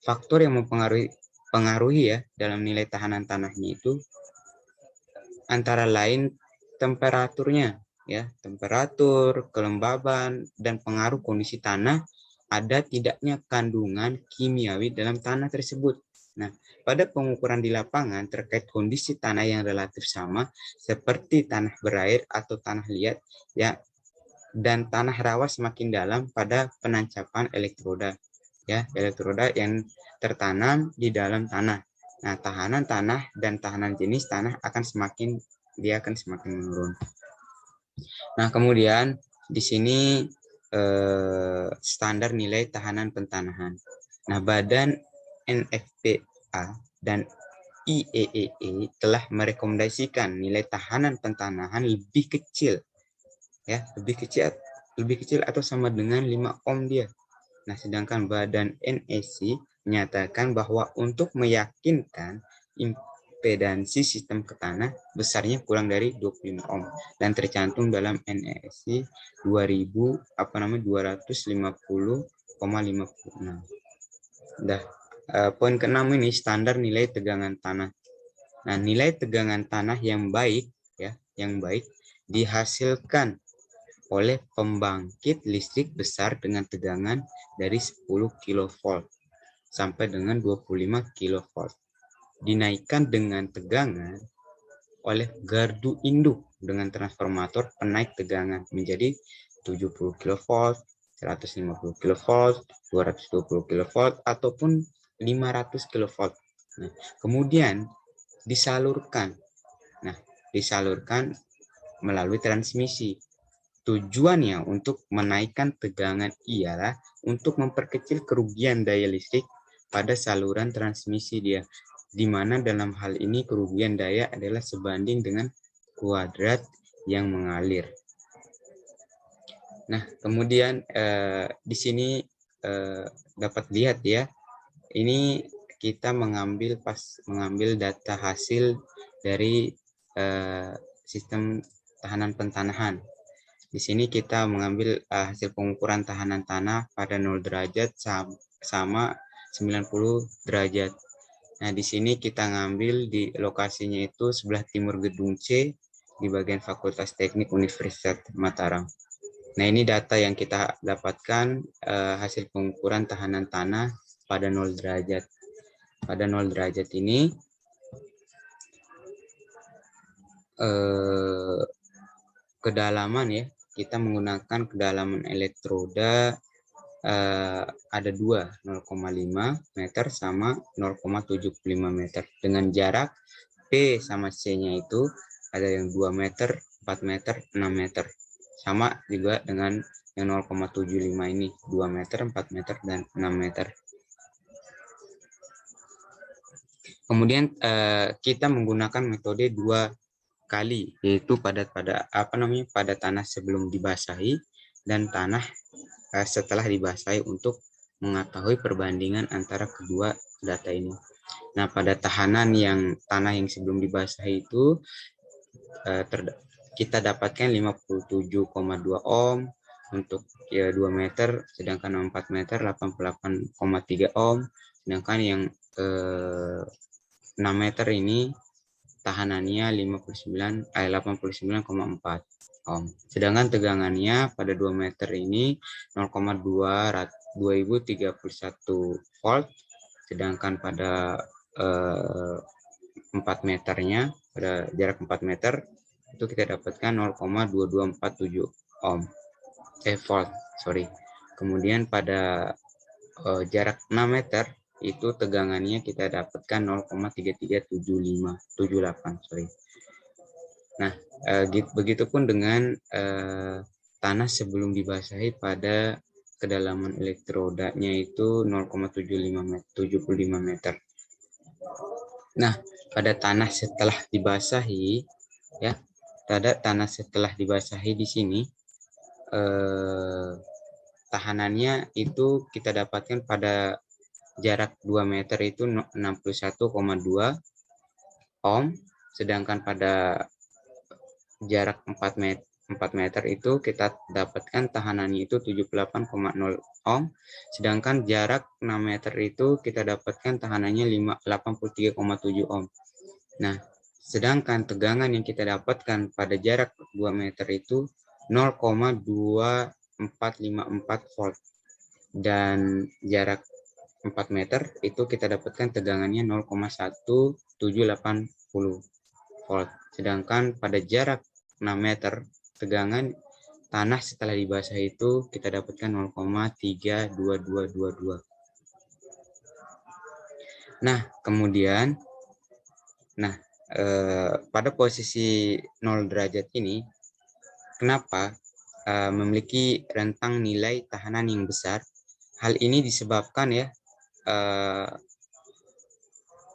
faktor yang mempengaruhi ya dalam nilai tahanan tanahnya itu antara lain temperaturnya ya, temperatur, kelembaban dan pengaruh kondisi tanah, ada tidaknya kandungan kimiawi dalam tanah tersebut. Nah, pada pengukuran di lapangan terkait kondisi tanah yang relatif sama seperti tanah berair atau tanah liat ya, dan tanah rawa semakin dalam pada penancapan elektroda ya, elektroda yang tertanam di dalam tanah. Nah, tahanan tanah dan tahanan jenis tanah akan semakin menurun. Nah, kemudian di sini standar nilai tahanan pentanahan. Nah, Badan NFPA dan IEEE telah merekomendasikan nilai tahanan pentanahan lebih kecil ya, lebih kecil atau sama dengan 5 ohm dia. Nah, sedangkan Badan NEC menyatakan bahwa untuk meyakinkan impedansi sistem ke tanah besarnya kurang dari 25 ohm dan tercantum dalam NEC 250 0,56. Poin ke-6 ini standar nilai tegangan tanah. Nah, nilai tegangan tanah yang baik ya, yang baik dihasilkan oleh pembangkit listrik besar dengan tegangan dari 10 kV sampai dengan 25 kV. Dinaikkan dengan tegangan oleh gardu induk dengan transformator penaik tegangan menjadi 70 kV, 150 kV, 220 kV, ataupun 500 kV. Nah, kemudian disalurkan. Nah, disalurkan melalui transmisi. Tujuannya untuk menaikkan tegangan ialah untuk memperkecil kerugian daya listrik pada saluran transmisi dia, di mana dalam hal ini kerugian daya adalah sebanding dengan kuadrat yang mengalir. Nah, kemudian di sini dapat lihat ya, ini kita mengambil data hasil dari sistem tahanan pentanahan. Di sini kita mengambil hasil pengukuran tahanan tanah pada 0 derajat sama 90 derajat. Nah, di sini kita ngambil di lokasinya itu sebelah timur gedung C di bagian Fakultas Teknik Universitas Mataram. Nah, ini data yang kita dapatkan hasil pengukuran tahanan tanah pada 0 derajat. Pada 0 derajat ini kedalaman ya, kita menggunakan kedalaman elektroda ada 2, 0,5 meter sama 0,75 meter. Dengan jarak P sama C-nya itu ada yang 2 meter, 4 meter, 6 meter. Sama juga dengan yang 0,75 ini, 2 meter, 4 meter, dan 6 meter. Kemudian kita menggunakan metode 2 kali, yaitu pada tanah sebelum dibasahi dan tanah setelah dibasahi untuk mengetahui perbandingan antara kedua data ini. Nah, pada tanah yang sebelum dibasahi itu kita dapatkan 57,2 ohm untuk 2 meter, sedangkan 4 meter 88,3 ohm, sedangkan yang 6 meter ini tahanannya 89,4 ohm. Sedangkan tegangannya pada 2 meter ini 0,2031 volt, sedangkan pada 4 meternya, pada jarak 4 meter itu kita dapatkan 0,2247 ohm. Volt, sorry. Kemudian pada jarak 6 meter itu tegangannya kita dapatkan 0,3378, sorry. Nah, begitupun dengan tanah sebelum dibasahi pada kedalaman elektrodanya itu 0,75 meter. Nah, pada tanah setelah dibasahi ya, di sini tahanannya itu kita dapatkan pada jarak 2 meter itu 61,2 ohm, sedangkan pada jarak 4 meter itu kita dapatkan tahanannya itu 78,0 ohm, sedangkan jarak 6 meter itu kita dapatkan tahanannya 83,7 ohm. Nah, sedangkan tegangan yang kita dapatkan pada jarak 2 meter itu 0,2454 volt, dan jarak 4 meter itu kita dapatkan tegangannya 0,1780 volt. Sedangkan pada jarak 6 meter tegangan tanah setelah dibasahi itu kita dapatkan 0,32222. Nah, kemudian pada posisi 0 derajat ini kenapa memiliki rentang nilai tahanan yang besar? Hal ini disebabkan ya,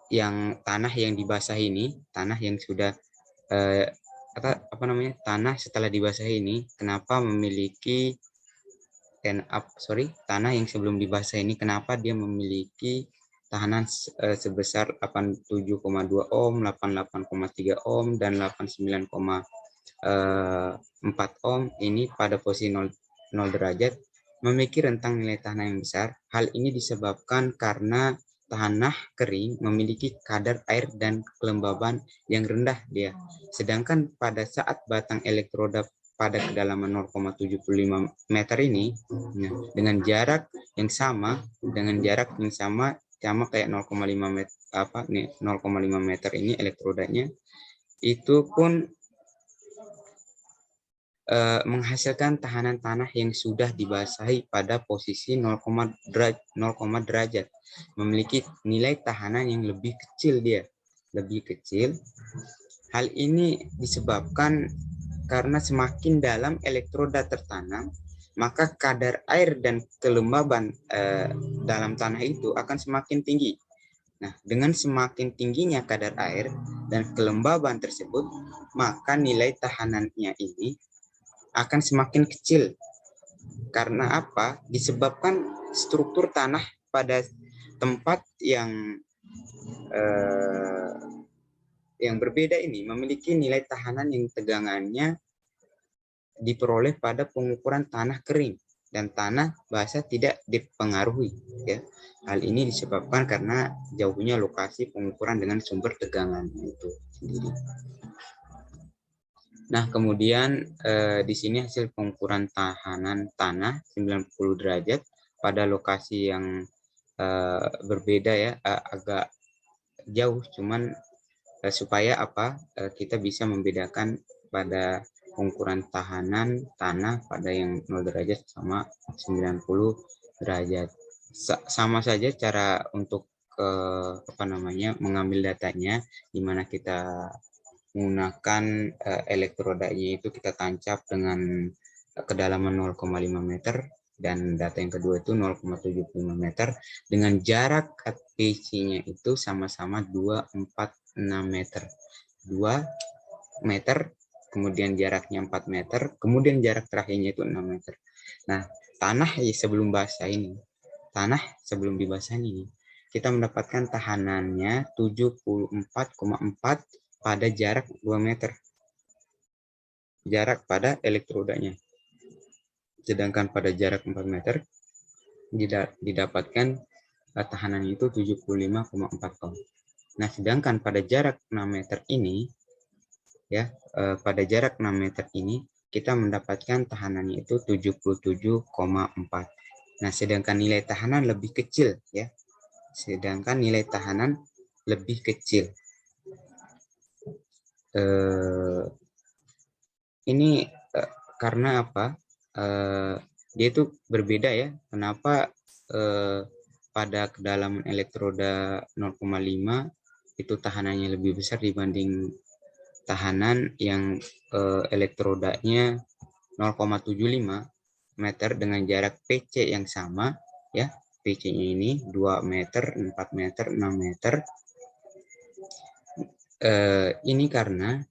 yang tanah yang dibasahi ini, tanah yang sudah tanah setelah dibasahi ini, kenapa memiliki tanah yang sebelum dibasahi ini, kenapa dia memiliki tahanan sebesar 87,2 ohm, 88,3 ohm, dan 89,4 ohm ini pada posisi 0 derajat? memiliki rentang nilai tanah yang besar. Hal ini disebabkan karena tanah kering memiliki kadar air dan kelembaban yang rendah dia. Sedangkan pada saat batang elektroda pada kedalaman 0,75 meter ini, dengan jarak yang sama, sama kayak 0,5 meter, 0,5 meter ini elektrodanya, itu pun menghasilkan tahanan tanah yang sudah dibasahi pada posisi 0, derajat, memiliki nilai tahanan yang lebih kecil dia, lebih kecil. Hal ini disebabkan karena semakin dalam elektroda tertanam, maka kadar air dan kelembaban dalam tanah itu akan semakin tinggi. Nah, dengan semakin tingginya kadar air dan kelembaban tersebut, maka nilai tahanannya ini akan semakin kecil. Karena apa? Disebabkan struktur tanah pada tempat yang berbeda ini memiliki nilai tahanan yang tegangannya diperoleh pada pengukuran tanah kering dan tanah basah tidak dipengaruhi. Ya. Hal ini disebabkan karena jauhnya lokasi pengukuran dengan sumber tegangan itu sendiri. Nah, kemudian di sini hasil pengukuran tahanan tanah 90 derajat pada lokasi yang berbeda ya, agak jauh, cuman supaya kita bisa membedakan pada pengukuran tahanan tanah pada yang 0 derajat sama 90 derajat. Sama saja cara untuk mengambil datanya, di mana kita menggunakan elektrodanya itu kita tancap dengan kedalaman 0,5 meter dan data yang kedua itu 0,75 meter dengan jarak PC-nya itu sama-sama 246 meter. 2 meter, kemudian jaraknya 4 meter, kemudian jarak terakhirnya itu 6 meter. Nah, tanah sebelum dibasahin ini, kita mendapatkan tahanannya 74,4 pada jarak 2 meter. Jarak pada elektrodanya. Sedangkan pada jarak 4 meter didapatkan tahanannya itu 75,4 ton. Nah, sedangkan pada jarak 6 meter ini ya, pada jarak 6 meter ini kita mendapatkan tahanannya itu 77,4. Nah, sedangkan nilai tahanan lebih kecil ya. Sedangkan nilai tahanan lebih kecil. Ini karena apa? Dia itu berbeda ya. Kenapa pada kedalaman elektroda 0,5 itu tahanannya lebih besar dibanding tahanan yang elektrodanya 0,75 meter dengan jarak PC yang sama ya. PC-nya ini 2 meter, 4 meter, 6 meter. Ini karena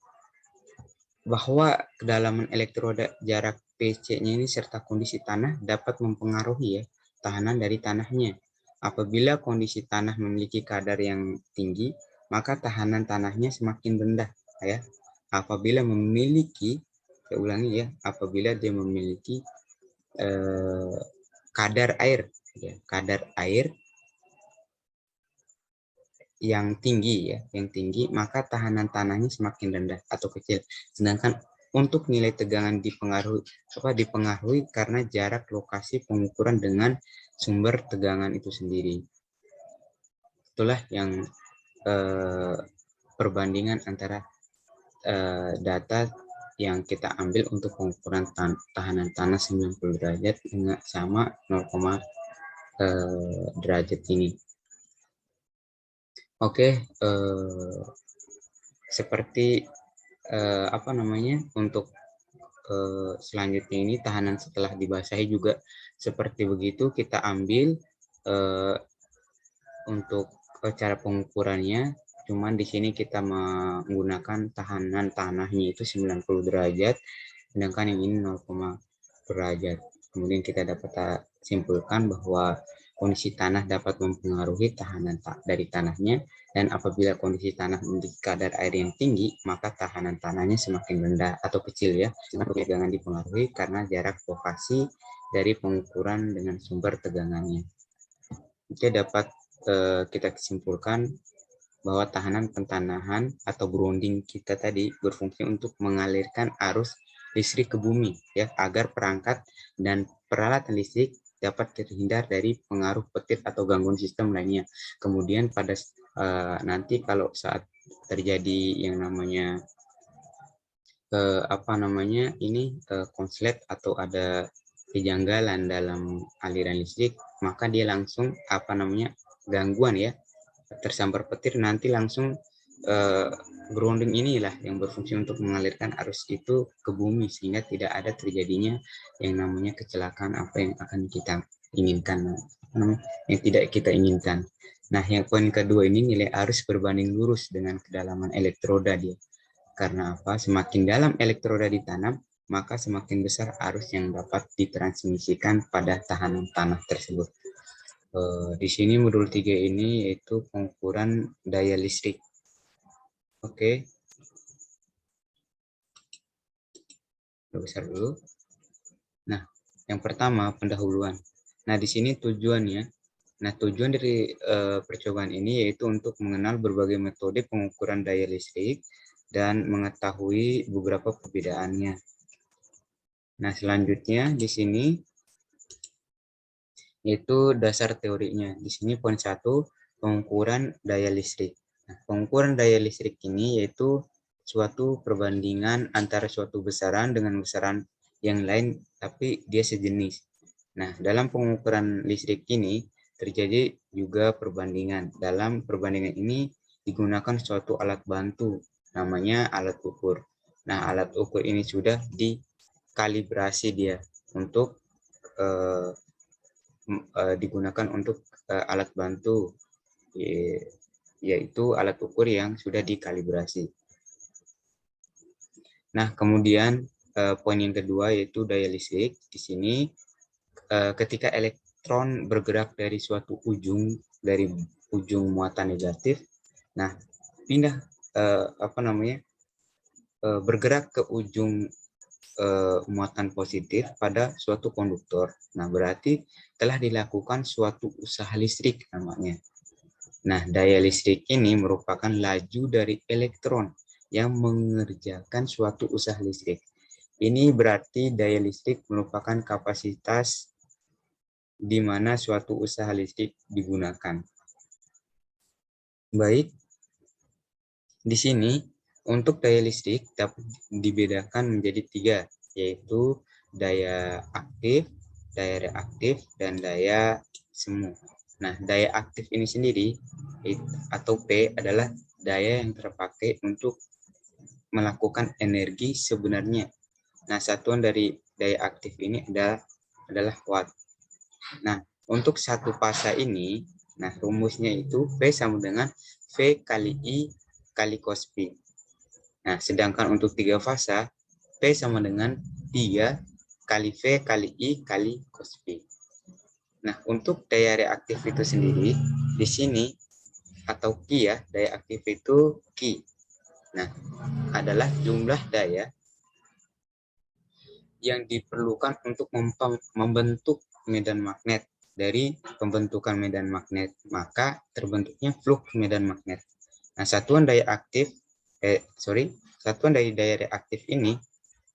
bahwa kedalaman elektroda, jarak PC-nya ini serta kondisi tanah dapat mempengaruhi ya tahanan dari tanahnya. Apabila kondisi tanah memiliki kadar yang tinggi, maka tahanan tanahnya semakin rendah ya. Apabila memiliki, saya ulangi ya, apabila dia memiliki kadar air ya, kadar air yang tinggi ya, maka tahanan tanahnya semakin rendah atau kecil. Sedangkan untuk nilai tegangan dipengaruhi karena jarak lokasi pengukuran dengan sumber tegangan itu sendiri. Itulah yang perbandingan antara data yang kita ambil untuk pengukuran tahanan tanah 90 derajat dengan sama 0, derajat ini. Oke, seperti untuk selanjutnya ini tahanan setelah dibasahi juga seperti begitu kita ambil untuk cara pengukurannya. Cuman di sini kita menggunakan tahanan tanahnya itu 90 derajat, sedangkan yang ini 0, derajat. Kemudian kita dapat simpulkan bahwa kondisi tanah dapat mempengaruhi tahanan dari tanahnya, dan apabila kondisi tanah memiliki kadar air yang tinggi, maka tahanan tanahnya semakin rendah atau kecil ya. Tegangan dipengaruhi karena jarak lokasi dari pengukuran dengan sumber tegangannya. Oke, dapat kita simpulkan bahwa tahanan pentanahan atau grounding kita tadi berfungsi untuk mengalirkan arus listrik ke bumi, ya, agar perangkat dan peralatan listrik dapat terhindar dari pengaruh petir atau gangguan sistem lainnya. Kemudian pada nanti kalau saat terjadi yang namanya konslet atau ada kejanggalan dalam aliran listrik, maka dia langsung gangguan, ya, tersambar petir, nanti langsung grounding inilah yang berfungsi untuk mengalirkan arus itu ke bumi sehingga tidak ada terjadinya yang namanya kecelakaan apa yang akan kita inginkan, yang tidak kita inginkan. Nah, yang poin kedua ini nilai arus berbanding lurus dengan kedalaman elektroda dia. Karena apa? Semakin dalam elektroda ditanam, maka semakin besar arus yang dapat ditransmisikan pada tahanan tanah tersebut. Di sini modul 3 ini yaitu pengukuran daya listrik. Oke. Besar dulu. Nah, yang pertama pendahuluan. Nah, di sini tujuannya. Nah, tujuan dari percobaan ini yaitu untuk mengenal berbagai metode pengukuran daya listrik dan mengetahui beberapa perbedaannya. Nah, selanjutnya di sini yaitu dasar teorinya. Di sini poin 1, pengukuran daya listrik. Nah, pengukuran daya listrik ini yaitu suatu perbandingan antara suatu besaran dengan besaran yang lain, tapi dia sejenis. Nah, dalam pengukuran listrik ini terjadi juga perbandingan. Dalam perbandingan ini digunakan suatu alat bantu, namanya alat ukur. Nah, alat ukur ini sudah dikalibrasi dia untuk digunakan untuk alat bantu, yaitu alat ukur yang sudah dikalibrasi. Nah, kemudian poin yang kedua yaitu daya listrik. Di sini ketika elektron bergerak dari suatu ujung, dari ujung muatan negatif, nah pindah bergerak ke ujung muatan positif pada suatu konduktor. Nah, berarti telah dilakukan suatu usaha listrik namanya. Nah, daya listrik ini merupakan laju dari elektron yang mengerjakan suatu usaha listrik. Ini berarti daya listrik merupakan kapasitas di mana suatu usaha listrik digunakan. Baik, di sini untuk daya listrik dapat dibedakan menjadi 3, yaitu daya aktif, daya reaktif, dan daya semu. Nah, daya aktif ini sendiri atau P adalah daya yang terpakai untuk melakukan energi sebenarnya. Nah, satuan dari daya aktif ini adalah watt. Nah, untuk satu fasa ini, nah rumusnya itu P sama dengan V kali I kali cos Pi. Nah, sedangkan untuk 3 fasa, P sama dengan 3 kali V kali I kali cos Pi. Nah, untuk daya reaktif itu sendiri, di sini, atau Q ya, daya aktif itu Q. Nah, adalah jumlah daya yang diperlukan untuk membentuk medan magnet. Dari pembentukan medan magnet, maka terbentuknya flux medan magnet. Nah, satuan dari daya reaktif ini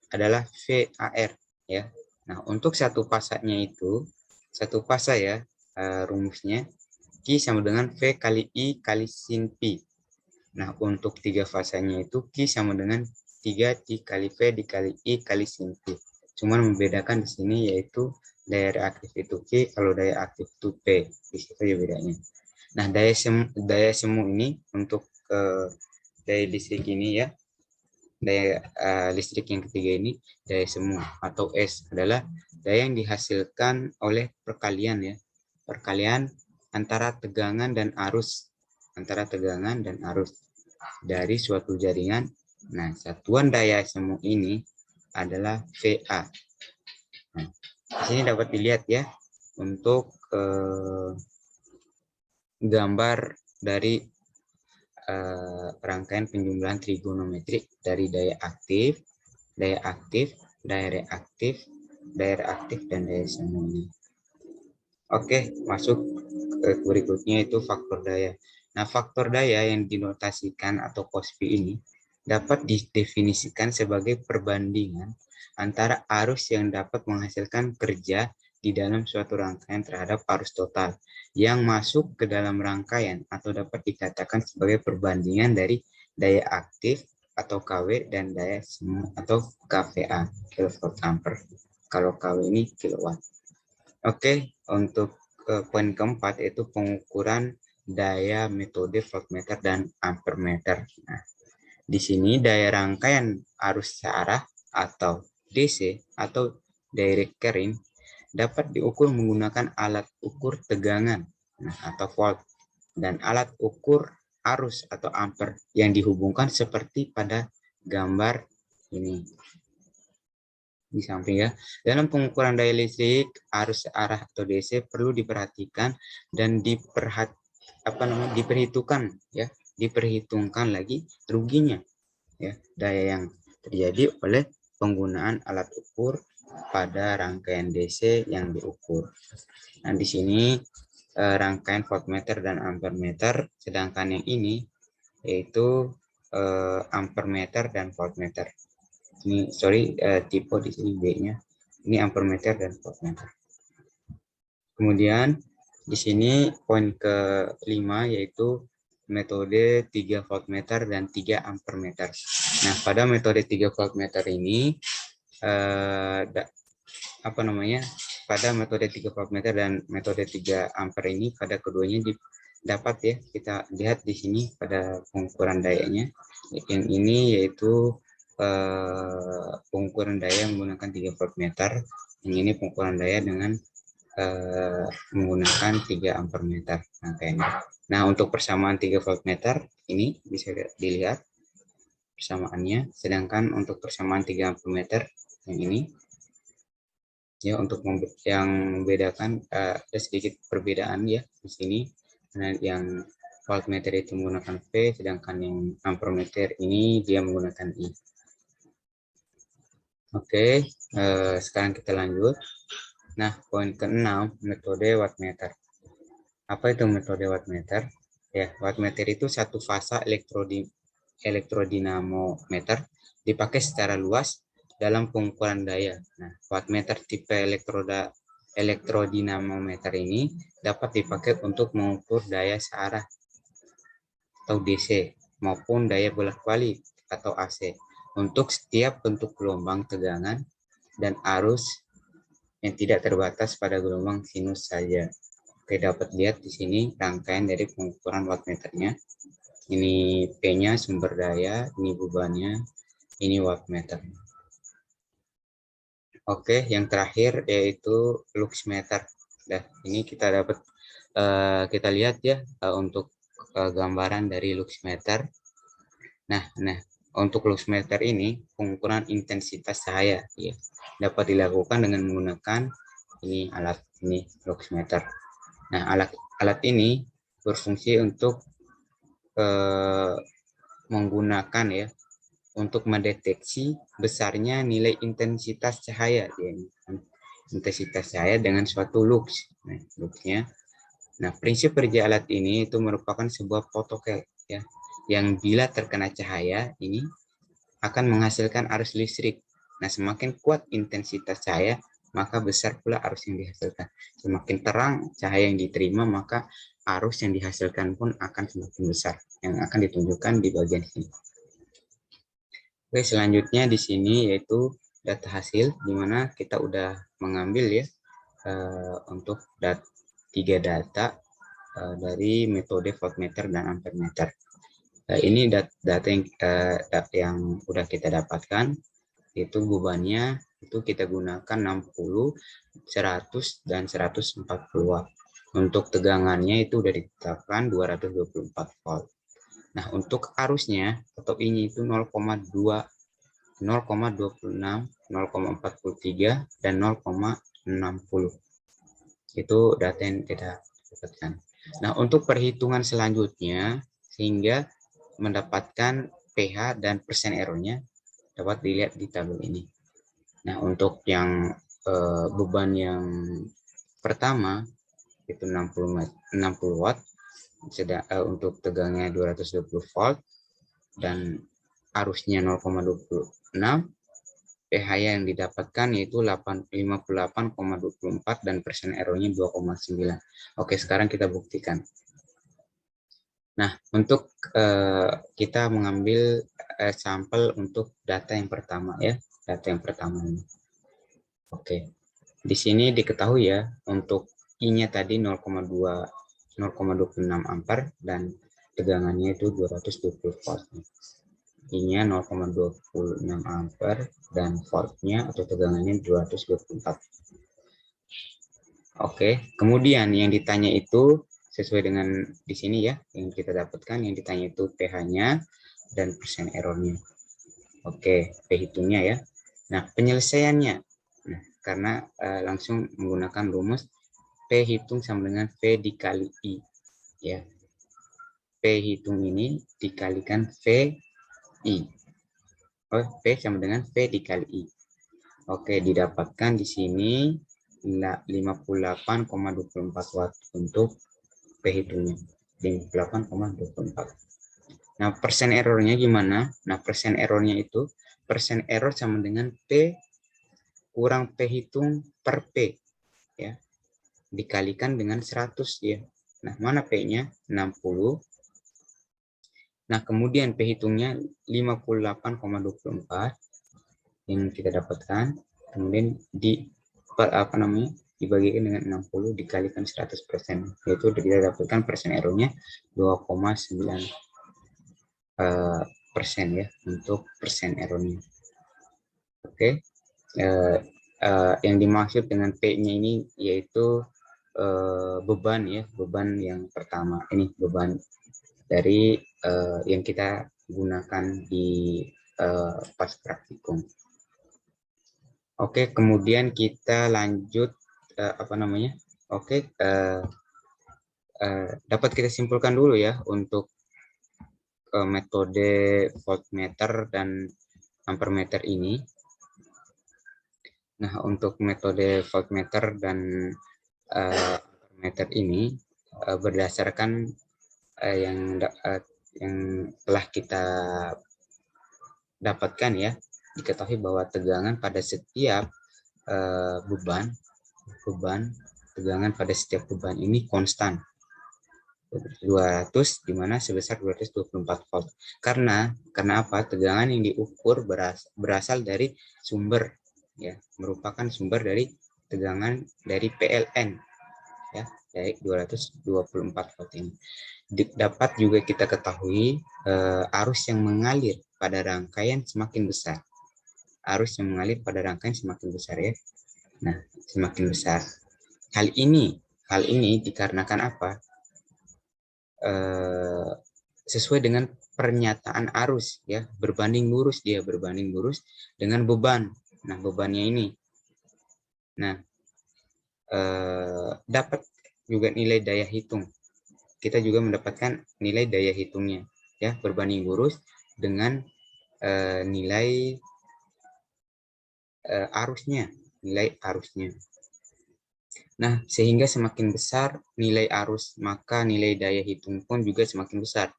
adalah VAR, ya. Nah, untuk satu fasanya itu, satu fasa ya, rumusnya Q sama dengan V kali I kali sin Pi. Nah, untuk 3 fasanya itu Q sama dengan 3 dikali V dikali I kali sin Pi. Cuman membedakan di sini yaitu daya reaktif itu Q, kalau daya aktif itu P. Di situ ya bedanya. Nah, daya semu ini untuk daya listrik ini ya, daya listrik yang ketiga ini, daya semu atau S adalah daya yang dihasilkan oleh perkalian ya, perkalian antara tegangan dan arus, dari suatu jaringan. Nah, satuan daya semu ini adalah VA. Nah, di sini dapat dilihat ya untuk gambar dari rangkaian penjumlahan trigonometrik dari daya aktif, daya reaktif, daya reaktif, dan daya semuanya. Oke, masuk ke berikutnya itu faktor daya. Nah, faktor daya yang dinotasikan atau KOSPI ini dapat didefinisikan sebagai perbandingan antara arus yang dapat menghasilkan kerja di dalam suatu rangkaian terhadap arus total yang masuk ke dalam rangkaian, atau dapat dikatakan sebagai perbandingan dari daya aktif atau KW dan daya semu atau KVA, kilowatt ampere. Kalau KW ini kilowatt. Oke, untuk poin keempat yaitu pengukuran daya metode voltmeter dan ampermeter. Nah, di sini daya rangkaian arus searah atau DC atau direct current dapat diukur menggunakan alat ukur tegangan, atau volt, dan alat ukur arus atau ampere yang dihubungkan seperti pada gambar ini di samping ya. Dalam pengukuran daya listrik arus searah atau DC perlu diperhatikan dan diperhitungkan lagi ruginya ya, daya yang terjadi oleh penggunaan alat ukur pada rangkaian DC yang diukur. Nah, di sini rangkaian voltmeter dan ampermeter, sedangkan yang ini yaitu ampermeter dan voltmeter. Ini tipe di sini B-nya. Ini ampermeter dan voltmeter. Kemudian di sini poin ke-5 yaitu metode 3 voltmeter dan 3 ampermeter. Nah, pada metode 3 voltmeter ini pada metode 3 voltmeter dan metode 3 ampere ini, pada keduanya dapat ya kita lihat di sini pada pengukuran dayanya. Yang ini yaitu pengukuran daya menggunakan 3 voltmeter. Yang ini pengukuran daya dengan menggunakan 3 ampermeter rangkaiannya. Nah, untuk persamaan 3 voltmeter ini bisa dilihat persamaannya, sedangkan untuk persamaan 3 ampermeter yang ini ya, untuk yang membedakan ada sedikit perbedaan ya di sini. Nah, yang voltmeter itu menggunakan V, sedangkan yang ampermeter ini dia menggunakan I. Oke, sekarang kita lanjut. Nah, poin ke-6, metode wattmeter. Apa itu metode wattmeter? Ya, wattmeter itu satu fasa elektrodinamometer dipakai secara luas dalam pengukuran daya. Nah, wattmeter tipe elektrodinamometer ini dapat dipakai untuk mengukur daya searah atau DC maupun daya bolak-balik atau AC untuk setiap bentuk gelombang tegangan dan arus yang tidak terbatas pada gelombang sinus saja. Oke, dapat lihat di sini rangkaian dari pengukuran wattmeternya. Ini P-nya sumber daya, ini bebannya, ini wattmeter. Oke, yang terakhir yaitu luxmeter. Nah, ini kita dapat kita lihat ya untuk gambaran dari luxmeter. Nah, untuk luxmeter ini pengukuran intensitas cahaya ya, dapat dilakukan dengan menggunakan ini alat ini luxmeter. Nah, alat ini berfungsi untuk menggunakan ya untuk mendeteksi besarnya nilai intensitas cahaya ya, intensitas cahaya dengan suatu lux. Nah, luxnya. Nah, prinsip kerja alat ini itu merupakan sebuah fotokel ya, yang bila terkena cahaya ini akan menghasilkan arus listrik. Nah, semakin kuat intensitas cahaya, maka besar pula arus yang dihasilkan. Semakin terang cahaya yang diterima, maka arus yang dihasilkan pun akan semakin besar, yang akan ditunjukkan di bagian sini. Oke, selanjutnya di sini yaitu data hasil, di mana kita udah mengambil ya untuk 3 data dari metode voltmeter dan ampermeter. Ini data yang udah kita dapatkan, itu bebannya itu kita gunakan 60, 100, dan 140 watt. Untuk tegangannya itu udah ditetapkan 224 volt. Nah, untuk arusnya atau ini itu 0,2, 0,26, 0,43, dan 0,60. Itu data yang kita dapatkan. Nah, untuk perhitungan selanjutnya sehingga mendapatkan pH dan persen errornya dapat dilihat di tabel ini. Nah, untuk yang beban yang pertama itu 60 watt, untuk tegangnya 220 volt dan arusnya 0,26, pH yang didapatkan yaitu 58,24 dan persen errornya 2,9. Oke, sekarang kita buktikan. Nah, untuk kita mengambil sampel untuk data yang pertama ya, data yang pertama ini. Oke, di sini diketahui ya, untuk I-nya tadi 0,26 ampere dan tegangannya itu 220 volt. I-nya 0,26 ampere dan voltnya atau tegangannya 224. Oke, kemudian yang ditanya itu sesuai dengan di sini ya, yang kita dapatkan yang ditanya itu pH-nya dan persen errornya. Oke, P hitungnya ya. Nah, penyelesaiannya, nah, karena langsung menggunakan rumus P hitung sama dengan V dikali I. Ya. P hitung ini dikalikan V I. Oh, P sama dengan V dikali I. Oke, didapatkan di sini 58,24 watt untuk P hitungnya. 58,24. Nah, persen errornya gimana? Nah, persen errornya itu, persen error sama dengan P kurang P hitung per P. Ya. Dikalikan dengan 100 ya. Nah, mana P-nya? 60. Nah, kemudian P hitungnya 58,24 yang kita dapatkan. Kemudian dibagikan dengan 60 dikalikan 100%. Yaitu kita dapatkan persen errornya 2,9 persen ya untuk persen errornya. Oke. Yang dimaksud dengan P-nya ini yaitu beban ya, beban yang pertama ini, beban dari yang kita gunakan di pas praktikum. Oke, kemudian kita lanjut dapat kita simpulkan dulu ya untuk metode voltmeter dan ampermeter ini. Nah, untuk metode voltmeter dan ampermeter ini berdasarkan yang telah kita dapatkan ya, diketahui bahwa tegangan pada setiap tegangan pada setiap beban ini konstan 200, di mana sebesar 224 volt. Karena apa? Tegangan yang diukur berasal dari sumber ya, merupakan sumber dari tegangan dari PLN ya, dari 224 volt ini. Dapat juga kita ketahui arus yang mengalir pada rangkaian semakin besar. Arus yang mengalir pada rangkaian semakin besar ya. Nah, semakin besar. Hal ini dikarenakan apa? Sesuai dengan pernyataan arus ya, berbanding lurus dengan beban. Nah, bebannya ini. Nah, dapat juga nilai daya hitung. Kita juga mendapatkan nilai daya hitungnya ya, berbanding lurus dengan nilai arusnya. Nah, sehingga semakin besar nilai arus, maka nilai daya hitung pun juga semakin besar.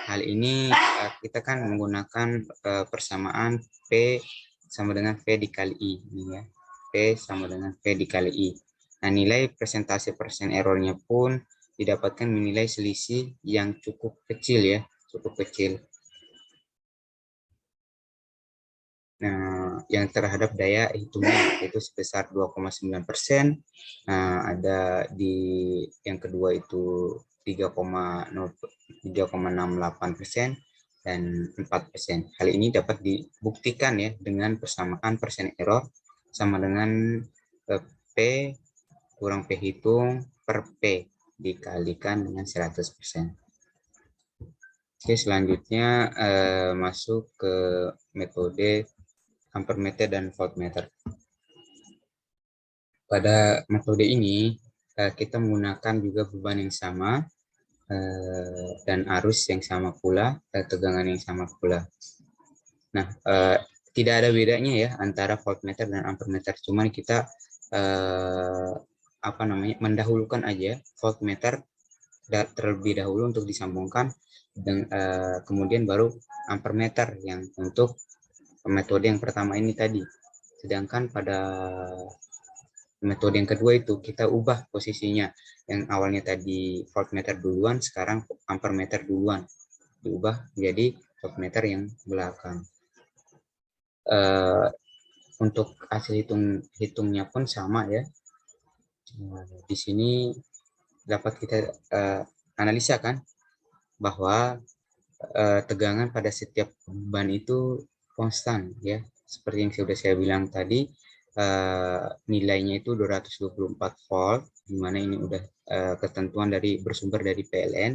Hal ini kita kan menggunakan persamaan P sama dengan V dikali I. Ini ya. P sama dengan V dikali I. Nah, nilai persentase persen errornya pun didapatkan menilai selisih yang cukup kecil ya, cukup kecil. Nah, yang terhadap daya hitungnya itu sebesar 2,9%. Nah, ada di yang kedua itu 3,68% dan 4%. Hal ini dapat dibuktikan ya dengan persamaan persen error sama dengan P kurang P hitung per P dikalikan dengan 100%. Oke, selanjutnya masuk ke metode ampermeter dan voltmeter. Pada metode ini kita menggunakan juga beban yang sama dan arus yang sama pula, tegangan yang sama pula. Nah, tidak ada bedanya ya antara voltmeter dan ampermeter. Cuman kita mendahulukan aja voltmeter terlebih dahulu untuk disambungkan dan kemudian baru ampermeter yang untuk metode yang pertama ini tadi. Sedangkan pada metode yang kedua itu kita ubah posisinya, yang awalnya tadi voltmeter duluan, sekarang ampermeter duluan, diubah menjadi voltmeter yang belakang. Untuk hasil hitungnya pun sama ya. Di sini dapat kita analisa kan bahwa tegangan pada setiap beban itu konstan ya. Seperti yang sudah saya bilang tadi, nilainya itu 224 volt, di mana ini udah ketentuan dari bersumber dari PLN,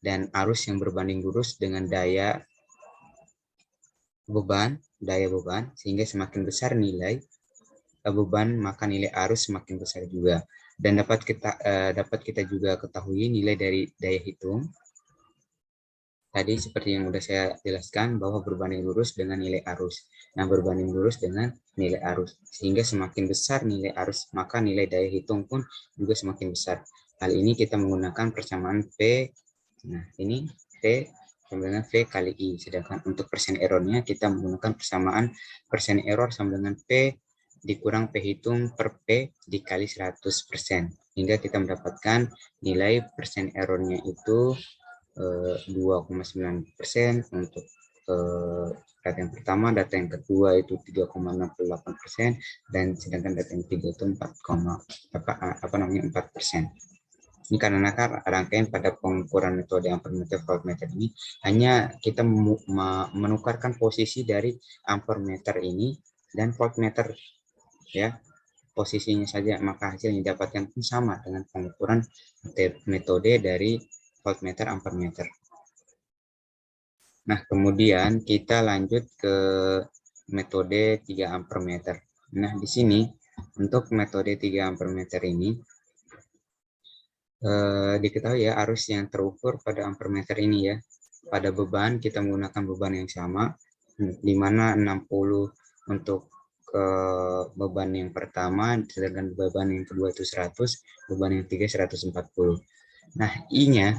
dan arus yang berbanding lurus dengan daya beban, sehingga semakin besar nilai beban maka nilai arus semakin besar juga. Dan dapat kita juga ketahui nilai dari daya hitung tadi seperti yang sudah saya jelaskan, bahwa berbanding lurus dengan nilai arus. Nah, berbanding lurus dengan nilai arus, sehingga semakin besar nilai arus maka nilai daya hitung pun juga semakin besar. Hal ini kita menggunakan persamaan P. Nah, ini P sama dengan V kali I. Sedangkan untuk persen errornya kita menggunakan persamaan persen error sama dengan P dikurang P hitung per P dikali 100%. Hingga kita mendapatkan nilai persen errornya itu 2,9% untuk data yang pertama, data yang kedua itu 3,68%, dan sedangkan data yang ketiga itu 4%. Ini karena rangkaian pada pengukuran metode ampermeter voltmeter ini hanya kita menukarkan posisi dari ampermeter ini dan voltmeter ya, posisinya saja, maka hasil yang didapatkan pun sama dengan pengukuran metode dari voltmeter ampermeter. Nah, kemudian kita lanjut ke metode 3 ampermeter. Nah, di sini untuk metode 3 ampermeter ini diketahui ya arus yang terukur pada ampermeter ini ya. Pada beban kita menggunakan beban yang sama, di mana 60 untuk beban yang pertama, sedangkan beban yang kedua itu 100, beban yang ketiga 140. Nah, I-nya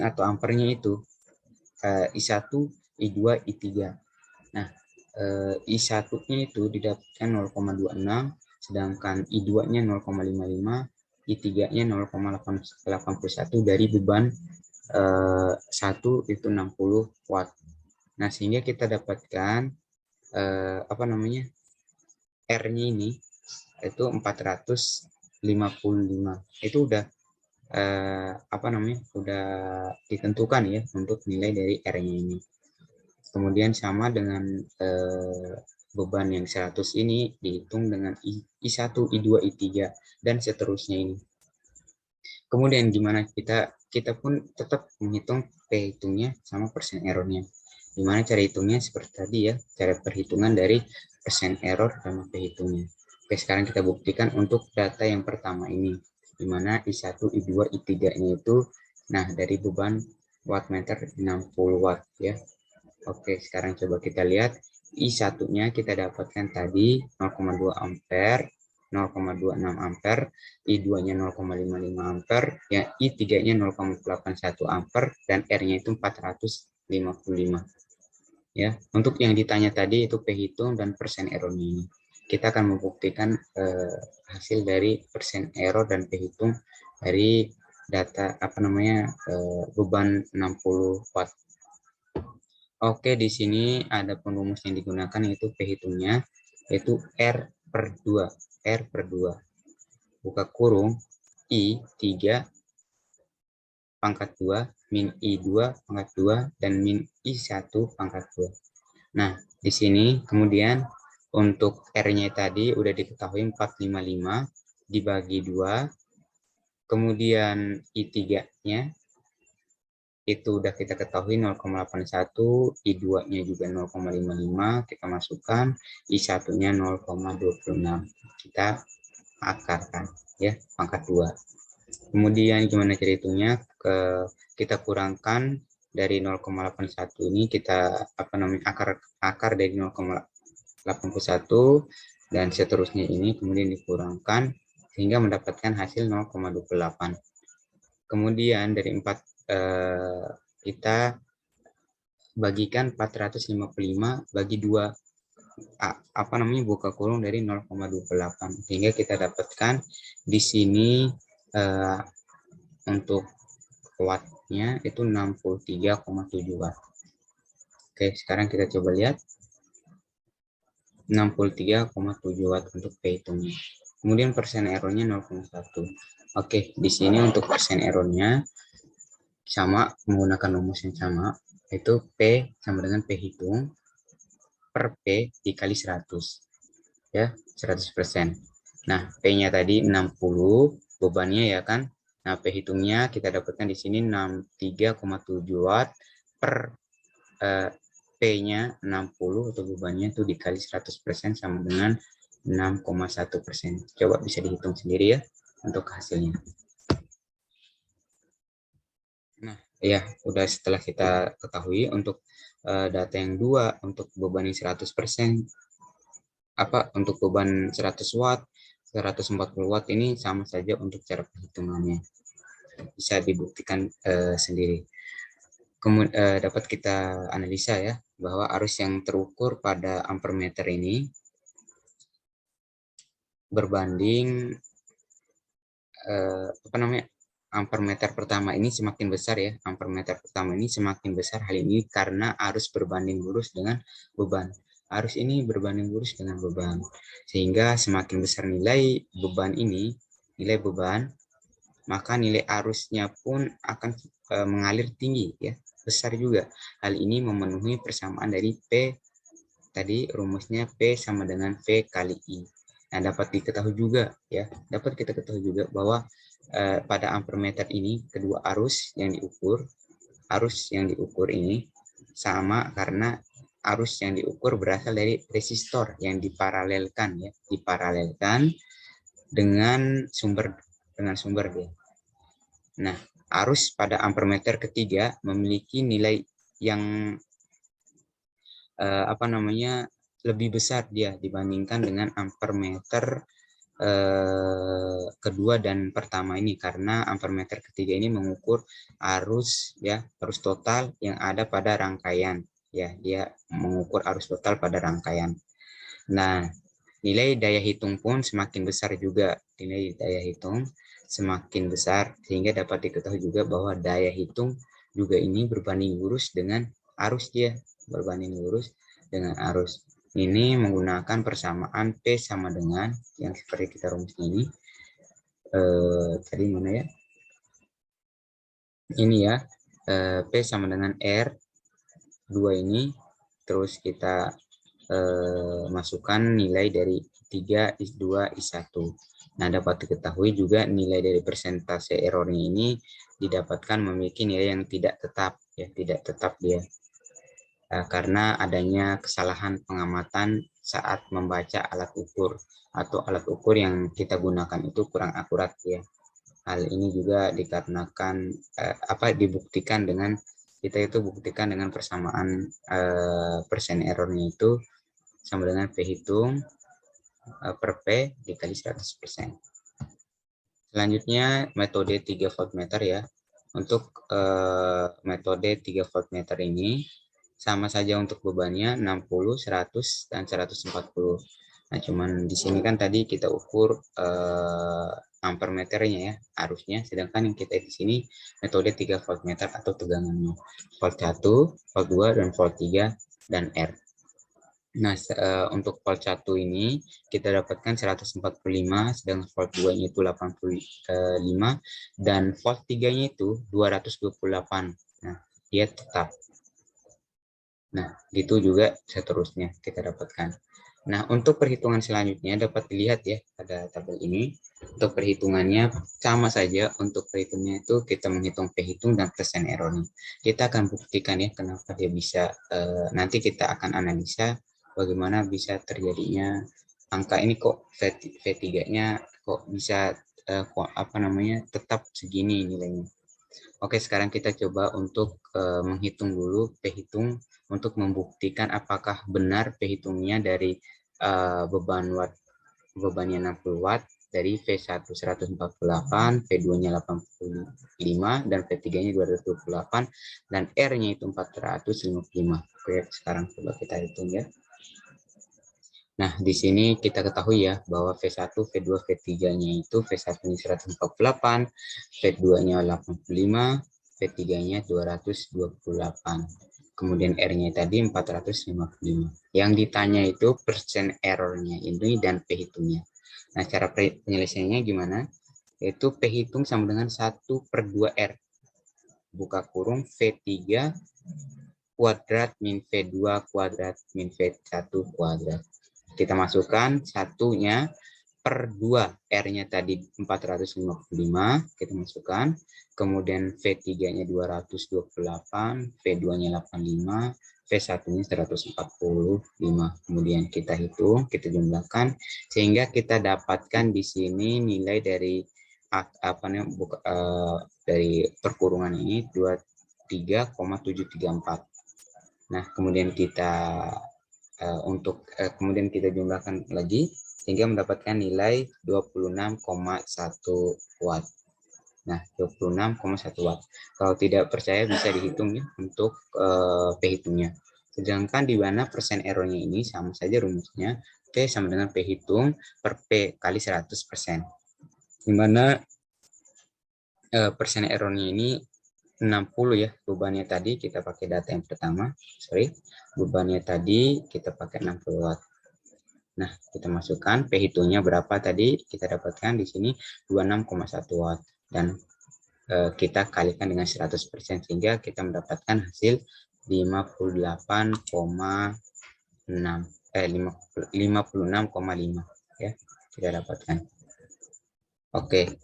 atau ampernya itu I1, I2, I3. Nah, I1-nya itu didapatkan 0,26, sedangkan I2-nya 0,55, I3-nya 0,81 dari beban 1 itu 60 watt. Nah, sehingga kita dapatkan R-nya ini itu 455. Itu udah udah ditentukan ya untuk nilai dari R-nya ini. Kemudian sama dengan beban yang 100 ini dihitung dengan I1, I2, I3 dan seterusnya ini. Kemudian gimana kita pun tetap menghitung P hitungnya sama persen errornya. Gimana cara hitungnya seperti tadi ya, cara perhitungan dari persen error sama P hitungnya. Oke, sekarang kita buktikan untuk data yang pertama ini, di mana I1, I2, I3-nya itu, nah dari beban wattmeter 60 watt ya. Oke, sekarang coba kita lihat I1-nya kita dapatkan tadi 0,2 ampere, 0,26 ampere, I2-nya 0,55 ampere, ya I3-nya 0,81 ampere, dan R-nya itu 455. Ya, untuk yang ditanya tadi itu P hitung dan persen error-nya ini. Kita akan membuktikan hasil dari persen error dan P hitung dari data beban 60 watt. Oke, di sini ada perumus yang digunakan yaitu P hitungnya yaitu R per 2. R per 2. Buka kurung I3 pangkat 2 min I2 pangkat 2 dan min I1 pangkat 2. Nah, di sini kemudian untuk R-nya tadi udah diketahui 455 dibagi 2. Kemudian I3-nya itu udah kita ketahui 0,81, I2-nya juga 0,55, kita masukkan, I1-nya 0,26. Kita akarkan ya, pangkat 2. Kemudian gimana cara hitungnya? Kita kurangkan dari 0,81 ini, kita akar dari 81 dan seterusnya ini kemudian dikurangkan sehingga mendapatkan hasil 0,28. Kemudian dari 4 kita bagikan 455 bagi 2, buka kurung dari 0,28 sehingga kita dapatkan di sini untuk wattnya itu 63,7 watt. Oke, sekarang kita coba lihat 63,7 watt untuk P hitungnya. Kemudian persen errornya 0,1. Oke, di sini untuk persen errornya sama, menggunakan rumus yang sama, yaitu P sama dengan P hitung per P dikali 100. Ya, 100%. Nah, P-nya tadi 60, bebannya ya kan. Nah, P hitungnya kita dapatkan di sini 63,7 watt per P-nya 60 atau bebannya itu dikali 100% sama dengan 6,1%. Coba bisa dihitung sendiri ya untuk hasilnya. Nah, ya udah setelah kita ketahui untuk data yang 2 untuk beban yang 100%, untuk beban 100 watt, 140 watt ini sama saja untuk cara perhitungannya. Bisa dibuktikan sendiri. Kemudian dapat kita analisa ya bahwa arus yang terukur pada ampermeter ini berbanding ampermeter pertama ini semakin besar ya. Ampermeter pertama ini semakin besar, hal ini karena arus berbanding lurus dengan beban. Arus ini berbanding lurus dengan beban. Sehingga semakin besar nilai beban ini, nilai beban, maka nilai arusnya pun akan mengalir tinggi ya, besar juga. Hal ini memenuhi persamaan dari P tadi, rumusnya P sama dengan V kali I. Nah, dapat diketahui juga ya, dapat kita ketahui juga bahwa pada ampermeter ini kedua arus yang diukur ini sama karena arus yang diukur berasal dari resistor yang diparalelkan ya, dengan sumber dia. Nah, arus pada ampermeter ketiga memiliki nilai yang lebih besar dia dibandingkan dengan ampermeter kedua dan pertama ini, karena ampermeter ketiga ini mengukur arus total yang ada pada rangkaian ya, dia mengukur arus total pada rangkaian. Nah, nilai daya hitung pun semakin besar juga, sehingga dapat diketahui juga bahwa daya hitung juga ini berbanding lurus dengan arus dia, Ini menggunakan persamaan P sama dengan yang seperti kita rumus ini. Tadi mana ya? Ini ya, P sama dengan R2 ini, terus kita masukkan nilai dari 3/2/1. Nah, dapat diketahui juga nilai dari persentase errornya ini didapatkan memiliki nilai yang tidak tetap ya, dia. Karena adanya kesalahan pengamatan saat membaca alat ukur atau alat ukur yang kita gunakan itu kurang akurat ya. Hal ini juga dikarenakan dibuktikan dengan persamaan persen errornya itu sama dengan P hitung per P dikali 100%. Selanjutnya metode 3 voltmeter ya. Untuk metode 3 voltmeter ini sama saja untuk bebannya 60, 100, dan 140. Nah, cuman di sini kan tadi kita ukur ampermeternya ya, arusnya, sedangkan yang kita di sini metode 3 voltmeter atau tegangannya. Volt 1, volt 2, dan volt 3, dan R. Nah, untuk volt 1 ini kita dapatkan 145, sedangkan volt 2-nya itu 85, dan volt 3-nya itu 228. Nah, dia tetap. Nah, gitu juga seterusnya kita dapatkan. Nah, untuk perhitungan selanjutnya dapat dilihat ya pada tabel ini. Untuk perhitungannya sama saja. Untuk perhitungnya itu kita menghitung P hitung dan persen errornya. Kita akan buktikan ya kenapa dia bisa. Nanti kita akan analisa bagaimana bisa terjadinya angka ini kok V3-nya kok bisa tetap segini nilainya. Oke, sekarang kita coba untuk menghitung dulu P-hitung untuk membuktikan apakah benar P-hitungnya dari bebannya 60 watt dari V1 148, V2-nya 85, dan V3-nya 228, dan R-nya itu 455. Oke, sekarang coba kita hitung ya. Nah, di sini kita ketahui ya bahwa V1, V2, V3-nya itu V1-nya 148, V2-nya 85, V3-nya 228. Kemudian R-nya tadi 455. Yang ditanya itu persen error-nya ini dan P-hitungnya. Nah, cara penyelesaiannya gimana? Yaitu P-hitung sama dengan 1/2R. Buka kurung V3 kuadrat min V2 kuadrat min V1 kuadrat. Kita masukkan satunya per 2, R-nya tadi 455, kita masukkan, kemudian V3-nya 228, V2-nya 85, V1-nya 145. Kemudian kita hitung, kita jumlahkan, sehingga kita dapatkan di sini nilai dari dari perkurungan ini 23,734. Nah, kemudian kita kemudian kita jumlahkan lagi sehingga mendapatkan nilai 26,1 watt. Nah, 26,1 watt. Kalau tidak percaya bisa dihitung ya untuk P-hitungnya. Sedangkan di mana persen errornya ini sama saja rumusnya P sama dengan P hitung per P kali 100%. Di mana persen errornya ini 60 ya, bebannya tadi kita pakai data yang pertama, bebannya tadi kita pakai 60 watt. Nah, kita masukkan P-hitungnya berapa tadi, kita dapatkan di sini 26,1 watt, dan kita kalikan dengan 100% sehingga kita mendapatkan hasil 56,5 ya, kita dapatkan. Oke.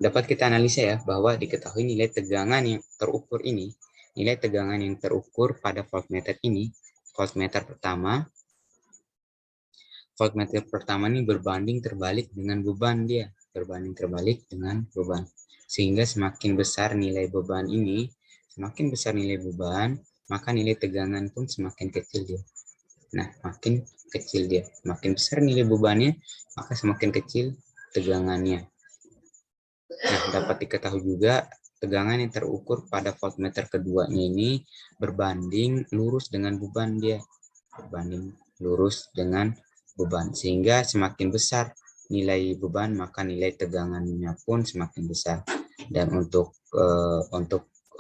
Dapat kita analisa ya bahwa diketahui nilai tegangan yang terukur ini, nilai tegangan yang terukur pada voltmeter ini, voltmeter pertama ini berbanding terbalik dengan beban dia, sehingga semakin besar nilai beban ini, maka nilai tegangan pun semakin kecil dia. Nah, makin kecil dia, makin besar nilai bebannya, maka semakin kecil tegangannya. Nah, dapat diketahui juga tegangan yang terukur pada voltmeter keduanya ini berbanding lurus dengan beban dia. Sehingga semakin besar nilai beban, maka nilai tegangannya pun semakin besar. Dan untuk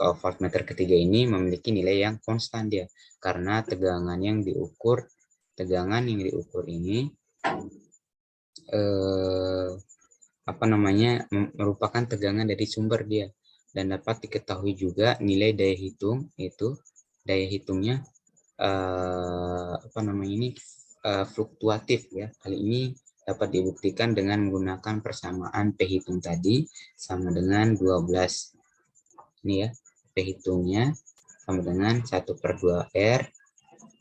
voltmeter ketiga ini memiliki nilai yang konstan dia, karena tegangan yang diukur ini merupakan tegangan dari sumber dia. Dan dapat diketahui juga nilai daya hitungnya fluktuatif ya. Hal ini dapat dibuktikan dengan menggunakan persamaan P hitung tadi sama dengan 12. Ini ya, P hitungnya sama dengan 1/2R,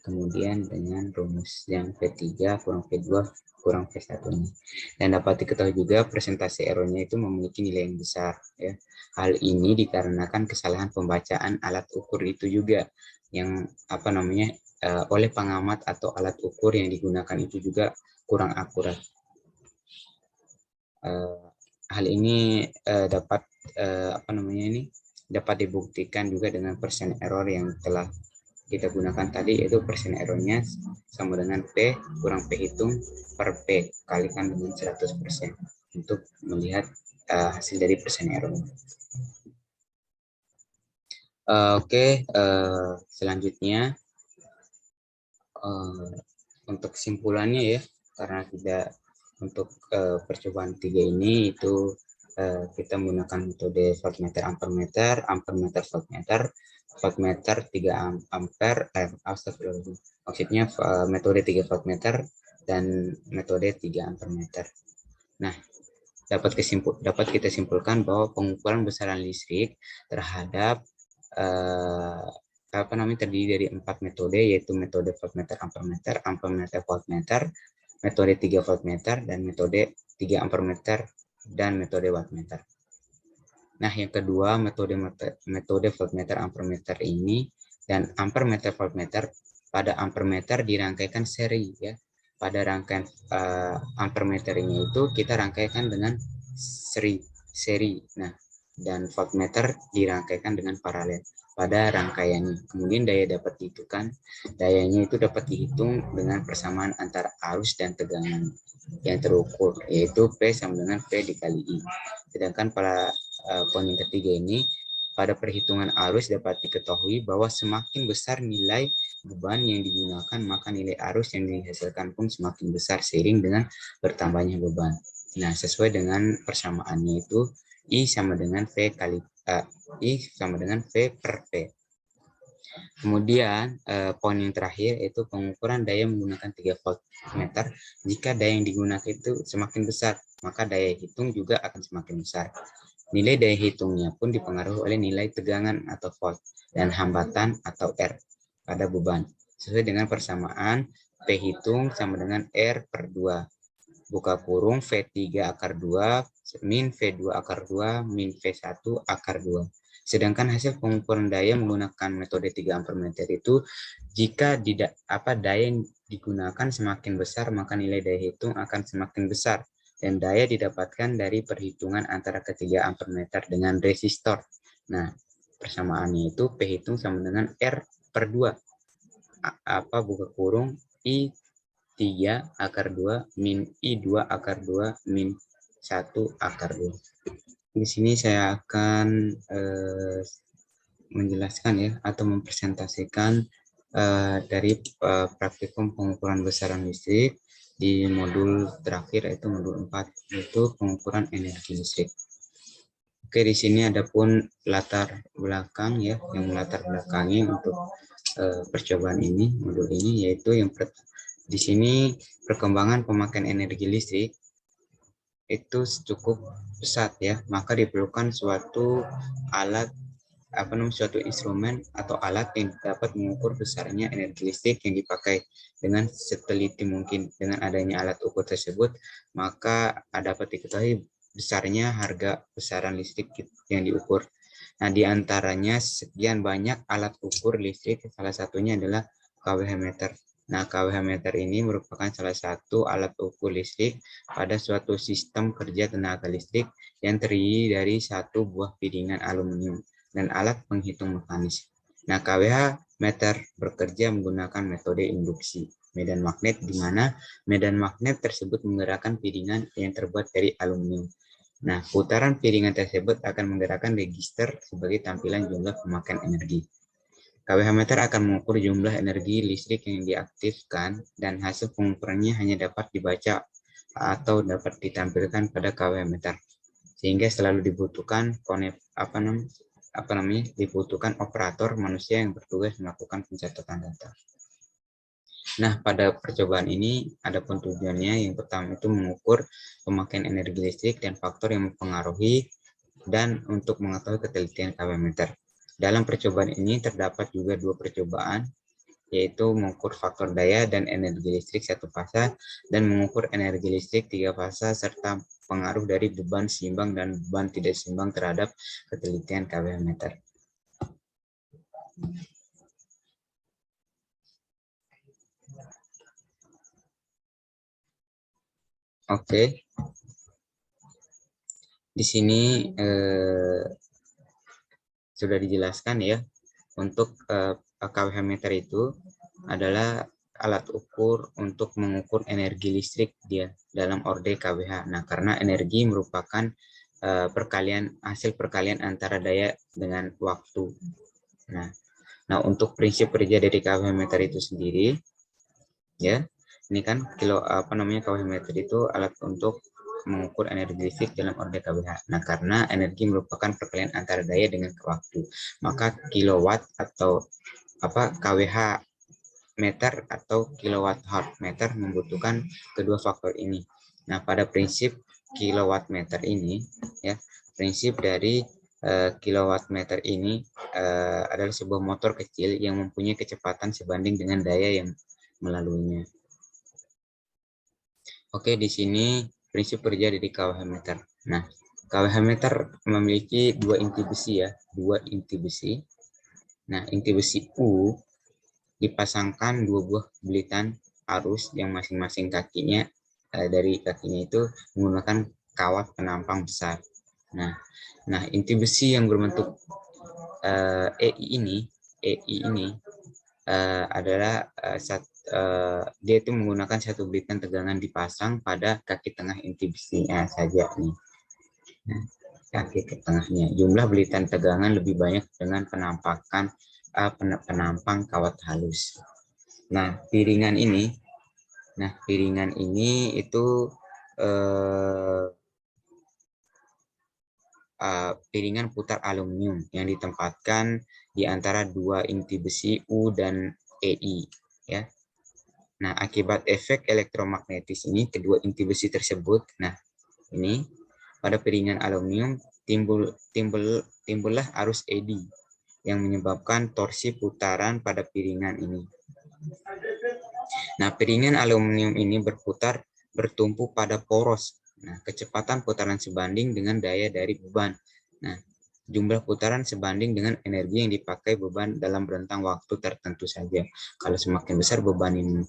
kemudian dengan rumus yang P3 kurang P2 kurang V1 ini. Dan dapat diketahui juga persentase errornya itu memiliki nilai yang besar ya. Hal ini dikarenakan kesalahan pembacaan alat ukur itu juga yang oleh pengamat atau alat ukur yang digunakan itu juga kurang akurat. Hal ini dapat dibuktikan juga dengan persen error yang telah kita gunakan tadi, yaitu persen errornya sama dengan P kurang P hitung per P kalikan dengan 100% untuk melihat hasil dari persen error. Selanjutnya untuk kesimpulannya ya, karena tidak untuk percobaan 3 ini itu kita menggunakan metode voltmeter ampermeter, voltmeter 3 ampere, maksudnya metode 3 voltmeter dan metode 3 ampermeter. Nah, dapat kita simpulkan bahwa pengukuran besaran listrik terhadap terdiri dari 4 metode, yaitu metode voltmeter ampermeter, voltmeter, metode 3 voltmeter, dan metode 3 ampermeter, dan metode wattmeter. Nah, yang kedua, metode voltmeter ampermeter ini dan ampermeter voltmeter, pada ampermeter dirangkaikan seri ya. Pada rangkaian ampermeter ini itu kita rangkaikan dengan seri. Nah, dan voltmeter dirangkaikan dengan paralel pada rangkaiannya. Kemudian daya dapat dihitungkan. Dayanya itu dapat dihitung dengan persamaan antara arus dan tegangan yang terukur, yaitu P sama dengan P dikali I. Sedangkan pada poin yang ketiga ini, pada perhitungan arus dapat diketahui bahwa semakin besar nilai beban yang digunakan, maka nilai arus yang dihasilkan pun semakin besar seiring dengan bertambahnya beban. Nah, sesuai dengan persamaannya itu I sama dengan V kali I sama dengan V per P. Kemudian poin yang terakhir yaitu pengukuran daya menggunakan 3 voltmeter. Jika daya yang digunakan itu semakin besar, maka daya hitung juga akan semakin besar. Nilai daya hitungnya pun dipengaruhi oleh nilai tegangan atau volt dan hambatan atau R pada beban. Sesuai dengan persamaan P hitung sama dengan R per 2. Buka kurung V3 akar 2 min V2 akar 2 min V1 akar 2. Sedangkan hasil pengukuran daya menggunakan metode 3 ampermeter itu, jika daya yang digunakan semakin besar, maka nilai daya hitung akan semakin besar. Dan daya didapatkan dari perhitungan antara ketiga ampermeter dengan resistor. Nah, persamaannya itu P hitung sama dengan R per 2. Buka kurung I 3 akar 2 min I2 akar 2 min 1 akar 2. Di sini saya akan menjelaskan ya atau mempresentasikan dari praktikum pengukuran besaran listrik di modul terakhir, yaitu modul 4, yaitu pengukuran energi listrik. Oke, di sini ada pun latar belakang ya, yang melatar belakangi untuk percobaan ini, modul ini, yaitu yang di sini perkembangan pemakaian energi listrik itu cukup pesat ya, maka diperlukan suatu alat suatu instrumen atau alat yang dapat mengukur besarnya energi listrik yang dipakai dengan seteliti mungkin. Dengan adanya alat ukur tersebut, maka dapat diketahui besarnya harga besaran listrik yang diukur. Nah, diantaranya sekian banyak alat ukur listrik, salah satunya adalah kWh meter. Nah, kWh meter ini merupakan salah satu alat ukur listrik pada suatu sistem kerja tenaga listrik yang terdiri dari satu buah piringan aluminium dan alat penghitung mekanis. Nah, kWh meter bekerja menggunakan metode induksi medan magnet, di mana medan magnet tersebut menggerakkan piringan yang terbuat dari aluminium. Nah, putaran piringan tersebut akan menggerakkan register sebagai tampilan jumlah pemakaian energi. kWh meter akan mengukur jumlah energi listrik yang diaktifkan, dan hasil pengukurannya hanya dapat dibaca atau dapat ditampilkan pada kWh meter, sehingga selalu dibutuhkan dibutuhkan operator manusia yang bertugas melakukan pencatatan data. Nah, pada percobaan ini ada pun tujuannya. Yang pertama itu mengukur pemakaian energi listrik dan faktor yang mempengaruhi, dan untuk mengetahui ketelitian kWh meter. Dalam percobaan ini terdapat juga 2 percobaan, yaitu mengukur faktor daya dan energi listrik satu fasa dan mengukur energi listrik 3 fasa, serta pengaruh dari beban seimbang dan beban tidak seimbang terhadap ketelitian kWh meter. Oke. Di sini sudah dijelaskan ya, untuk kWh meter itu adalah alat ukur untuk mengukur energi listrik dia dalam orde kWh. Nah, karena energi merupakan hasil perkalian antara daya dengan waktu. Nah, untuk prinsip kerja dari kWh meter itu sendiri, ya, ini kan kWh meter itu alat untuk mengukur energi listrik dalam orde kWh. Nah, karena energi merupakan perkalian antara daya dengan waktu, maka kilowatt atau kWh meter atau kilowatt hour meter membutuhkan kedua faktor ini. Nah, pada prinsip kilowatt meter ini, ya, prinsip dari kilowatt meter ini adalah sebuah motor kecil yang mempunyai kecepatan sebanding dengan daya yang melaluinya. Oke, di sini prinsip kerja dari kWh meter. Nah, KWH meter memiliki dua inti besi ya, dua inti besi. Nah, inti besi U dipasangkan dua buah belitan arus yang masing-masing kakinya dari kakinya itu menggunakan kawat penampang besar. Nah, inti besi yang berbentuk EI ini adalah dia itu menggunakan satu belitan tegangan dipasang pada kaki tengah inti besinya saja nih. Nah, kaki ke tengahnya. Jumlah belitan tegangan lebih banyak dengan penampang kawat halus. Nah, piringan ini itu piringan putar aluminium yang ditempatkan di antara dua inti besi U dan EI ya. Nah, akibat efek elektromagnetis ini kedua inti besi tersebut, nah ini pada piringan aluminium timbullah arus eddy yang menyebabkan torsi putaran pada piringan ini. Nah, piringan aluminium ini bertumpu pada poros. Nah, kecepatan putaran sebanding dengan daya dari beban. Nah, jumlah putaran sebanding dengan energi yang dipakai beban dalam rentang waktu tertentu saja. Kalau semakin besar beban yang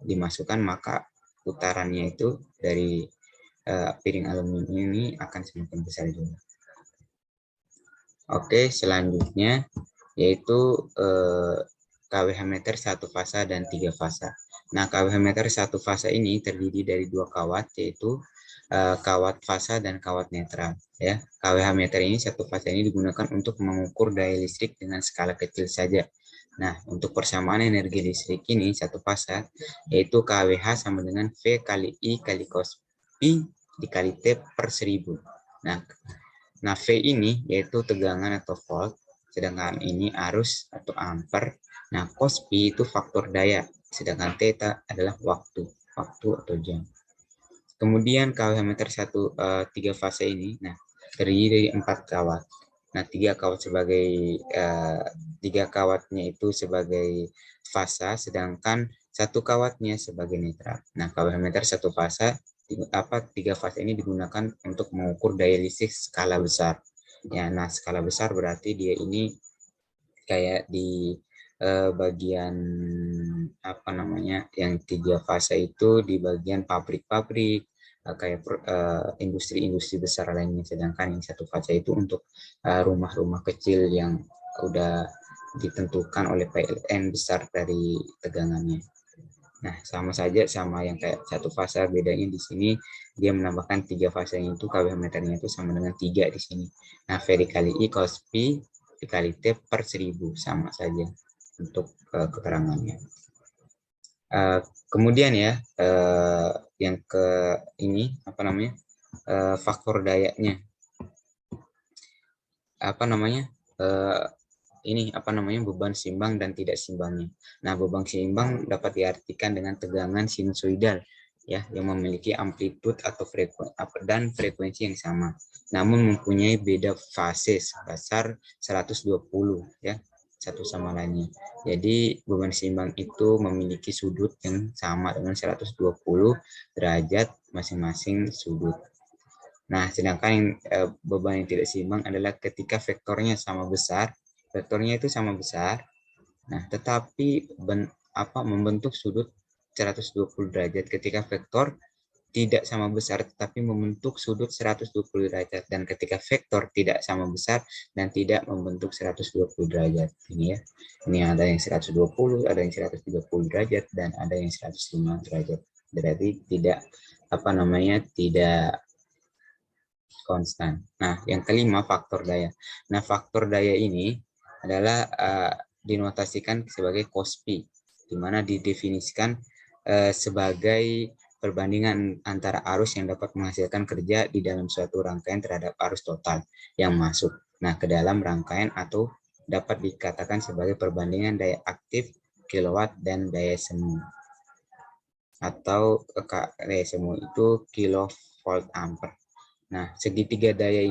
dimasukkan, maka putarannya itu dari piring aluminium ini akan semakin besar juga. Oke, selanjutnya yaitu KWH meter satu fasa dan 3 fasa. Nah, KWH meter satu fasa ini terdiri dari dua kawat, yaitu kawat fasa dan kawat netral. Ya, KWH meter ini satu fasa ini digunakan untuk mengukur daya listrik dengan skala kecil saja. Nah, untuk persamaan energi listrik ini satu fasa, yaitu KWH sama dengan V kali I kali cos pi dikali T per 1000. Nah, V ini yaitu tegangan atau volt, sedangkan ini arus atau ampere. Nah, cos pi itu faktor daya, sedangkan theta adalah waktu atau jam. Kemudian KWH meter 3 fase ini, nah terdiri dari 4 kawat. Nah, 3 kawatnya itu sebagai fasa, sedangkan 1 kawatnya sebagai netral. Nah, KWH meter 1 fasa 3 fase ini digunakan untuk mengukur daya listrik skala besar. Ya, nah skala besar berarti dia ini kayak di bagian yang 3 fase itu di bagian pabrik-pabrik, kayak industri-industri besar lainnya, sedangkan yang 1 fase itu untuk rumah-rumah kecil yang udah ditentukan oleh PLN besar dari tegangannya. Nah, sama saja sama yang kayak 1 fase, bedanya di sini dia menambahkan 3 fase itu KWH meternya itu sama dengan 3 di sini. Nah, V dikali I cos pi dikali T per 1000 sama saja untuk keterangannya. Kemudian ya yang ke ini faktor dayanya beban seimbang dan tidak seimbangnya. Nah, beban seimbang dapat diartikan dengan tegangan sinusoidal ya yang memiliki amplitude atau frekuensi yang sama, namun mempunyai beda fase sebesar 120 ya satu sama lainnya. Jadi beban seimbang itu memiliki sudut yang sama dengan 120 derajat masing-masing sudut. Nah, sedangkan beban yang tidak seimbang adalah ketika vektornya itu sama besar, nah tetapi membentuk sudut 120 derajat ketika vektor tidak sama besar tetapi membentuk sudut 120 derajat, dan ketika vektor tidak sama besar dan tidak membentuk 120 derajat. Ini ya. Ini ada yang 120, ada yang 130 derajat, dan ada yang 105 derajat. Berarti tidak tidak konstan. Nah, yang kelima faktor daya. Nah, faktor daya ini adalah dinotasikan sebagai cos pi, di mana didefinisikan sebagai perbandingan antara arus yang dapat menghasilkan kerja di dalam suatu rangkaian terhadap arus total yang masuk. Nah, ke dalam rangkaian, atau dapat dikatakan sebagai perbandingan daya aktif kilowatt dan daya semu. Atau daya semu itu kilovolt ampere. Nah, segitiga daya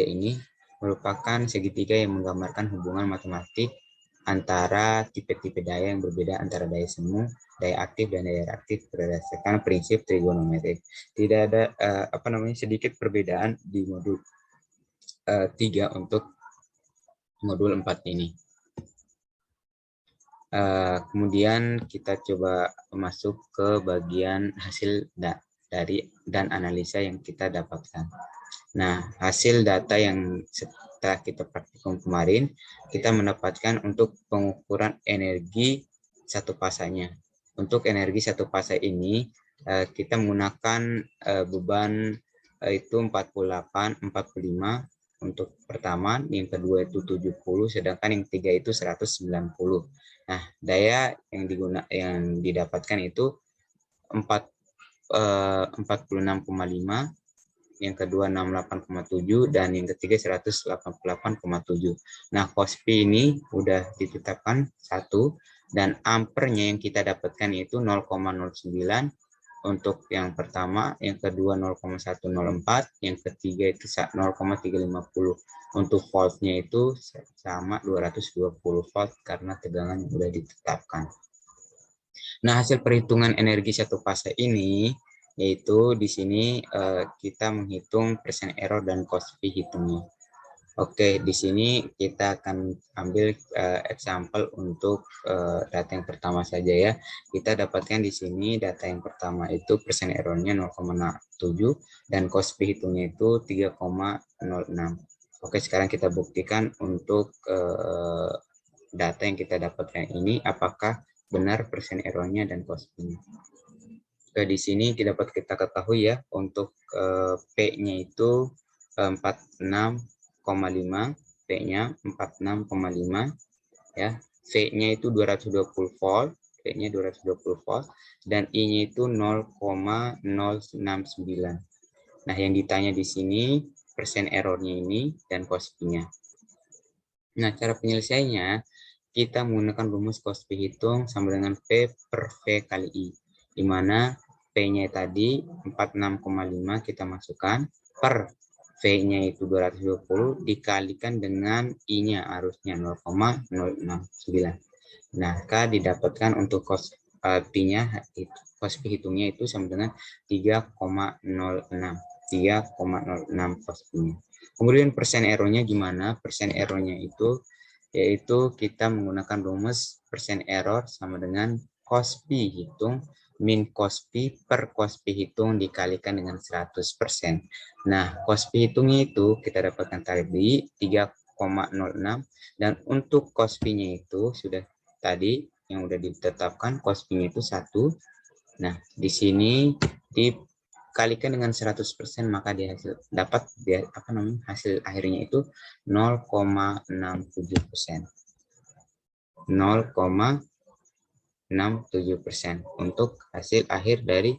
ini merupakan segitiga yang menggambarkan hubungan matematik antara tipe-tipe daya yang berbeda antara daya semu, daya aktif dan daya reaktif berdasarkan prinsip trigonometrik. Tidak ada sedikit perbedaan di modul 3 untuk modul 4 ini. Kemudian kita coba masuk ke bagian hasil dan analisa yang kita dapatkan. Nah, hasil data yang setelah kita praktikum kemarin, kita mendapatkan untuk pengukuran energi satu fasanya. Untuk energi satu fasa ini, kita menggunakan beban itu 48, 45 untuk pertama, yang kedua itu 70, sedangkan yang ketiga itu 190. Nah, daya yang didapatkan itu 46,5, yang kedua 68,7, dan yang ketiga 188,7. Nah, Kospi ini udah ditetapkan 1, dan ampernya yang kita dapatkan itu 0,09 untuk yang pertama, yang kedua 0,104, yang ketiga itu 0,350. Untuk voltnya itu sama 220 volt karena tegangan yang sudah ditetapkan. Nah, hasil perhitungan energi satu fase ini yaitu di sini kita menghitung persen error dan Kospi hitungnya. Oke, di sini kita akan ambil example untuk data yang pertama saja ya. Kita dapatkan di sini data yang pertama itu persen errornya 0,7 dan Kospi hitungnya itu 3,06. Oke, sekarang kita buktikan untuk data yang kita dapatkan ini apakah benar persen errornya dan Kospi-nya. Di sini dapat kita ketahui ya untuk P-nya itu 46,5, P-nya 46,5 ya. V-nya itu 220 volt, V-nya 220 volt dan I-nya itu 0,069. Nah, yang ditanya di sini persen errornya ini dan Kospi-nya. Nah, cara penyelesaiannya kita menggunakan rumus Kospi hitung sama dengan P per V kali I, di mana P-nya tadi 46,5 kita masukkan per V-nya itu 220 dikalikan dengan I-nya arusnya 0,069. Nah, didapatkan untuk Kospi-nya Kospi hitungnya itu sama dengan 3,06 Kospi-nya. Kemudian persen errornya gimana? Persen errornya itu yaitu kita menggunakan rumus persen error sama dengan Kospi hitung min Kospi per Kospi hitung dikalikan dengan 100%. Nah, Kospi hitungnya itu kita dapatkan tadi 3,06 dan untuk Kospi-nya itu sudah tadi yang udah ditetapkan Kospi-nya itu 1. Nah, di sini dikalikan dengan 100% maka dapat hasil akhirnya itu 0,67%. 0,67% untuk hasil akhir dari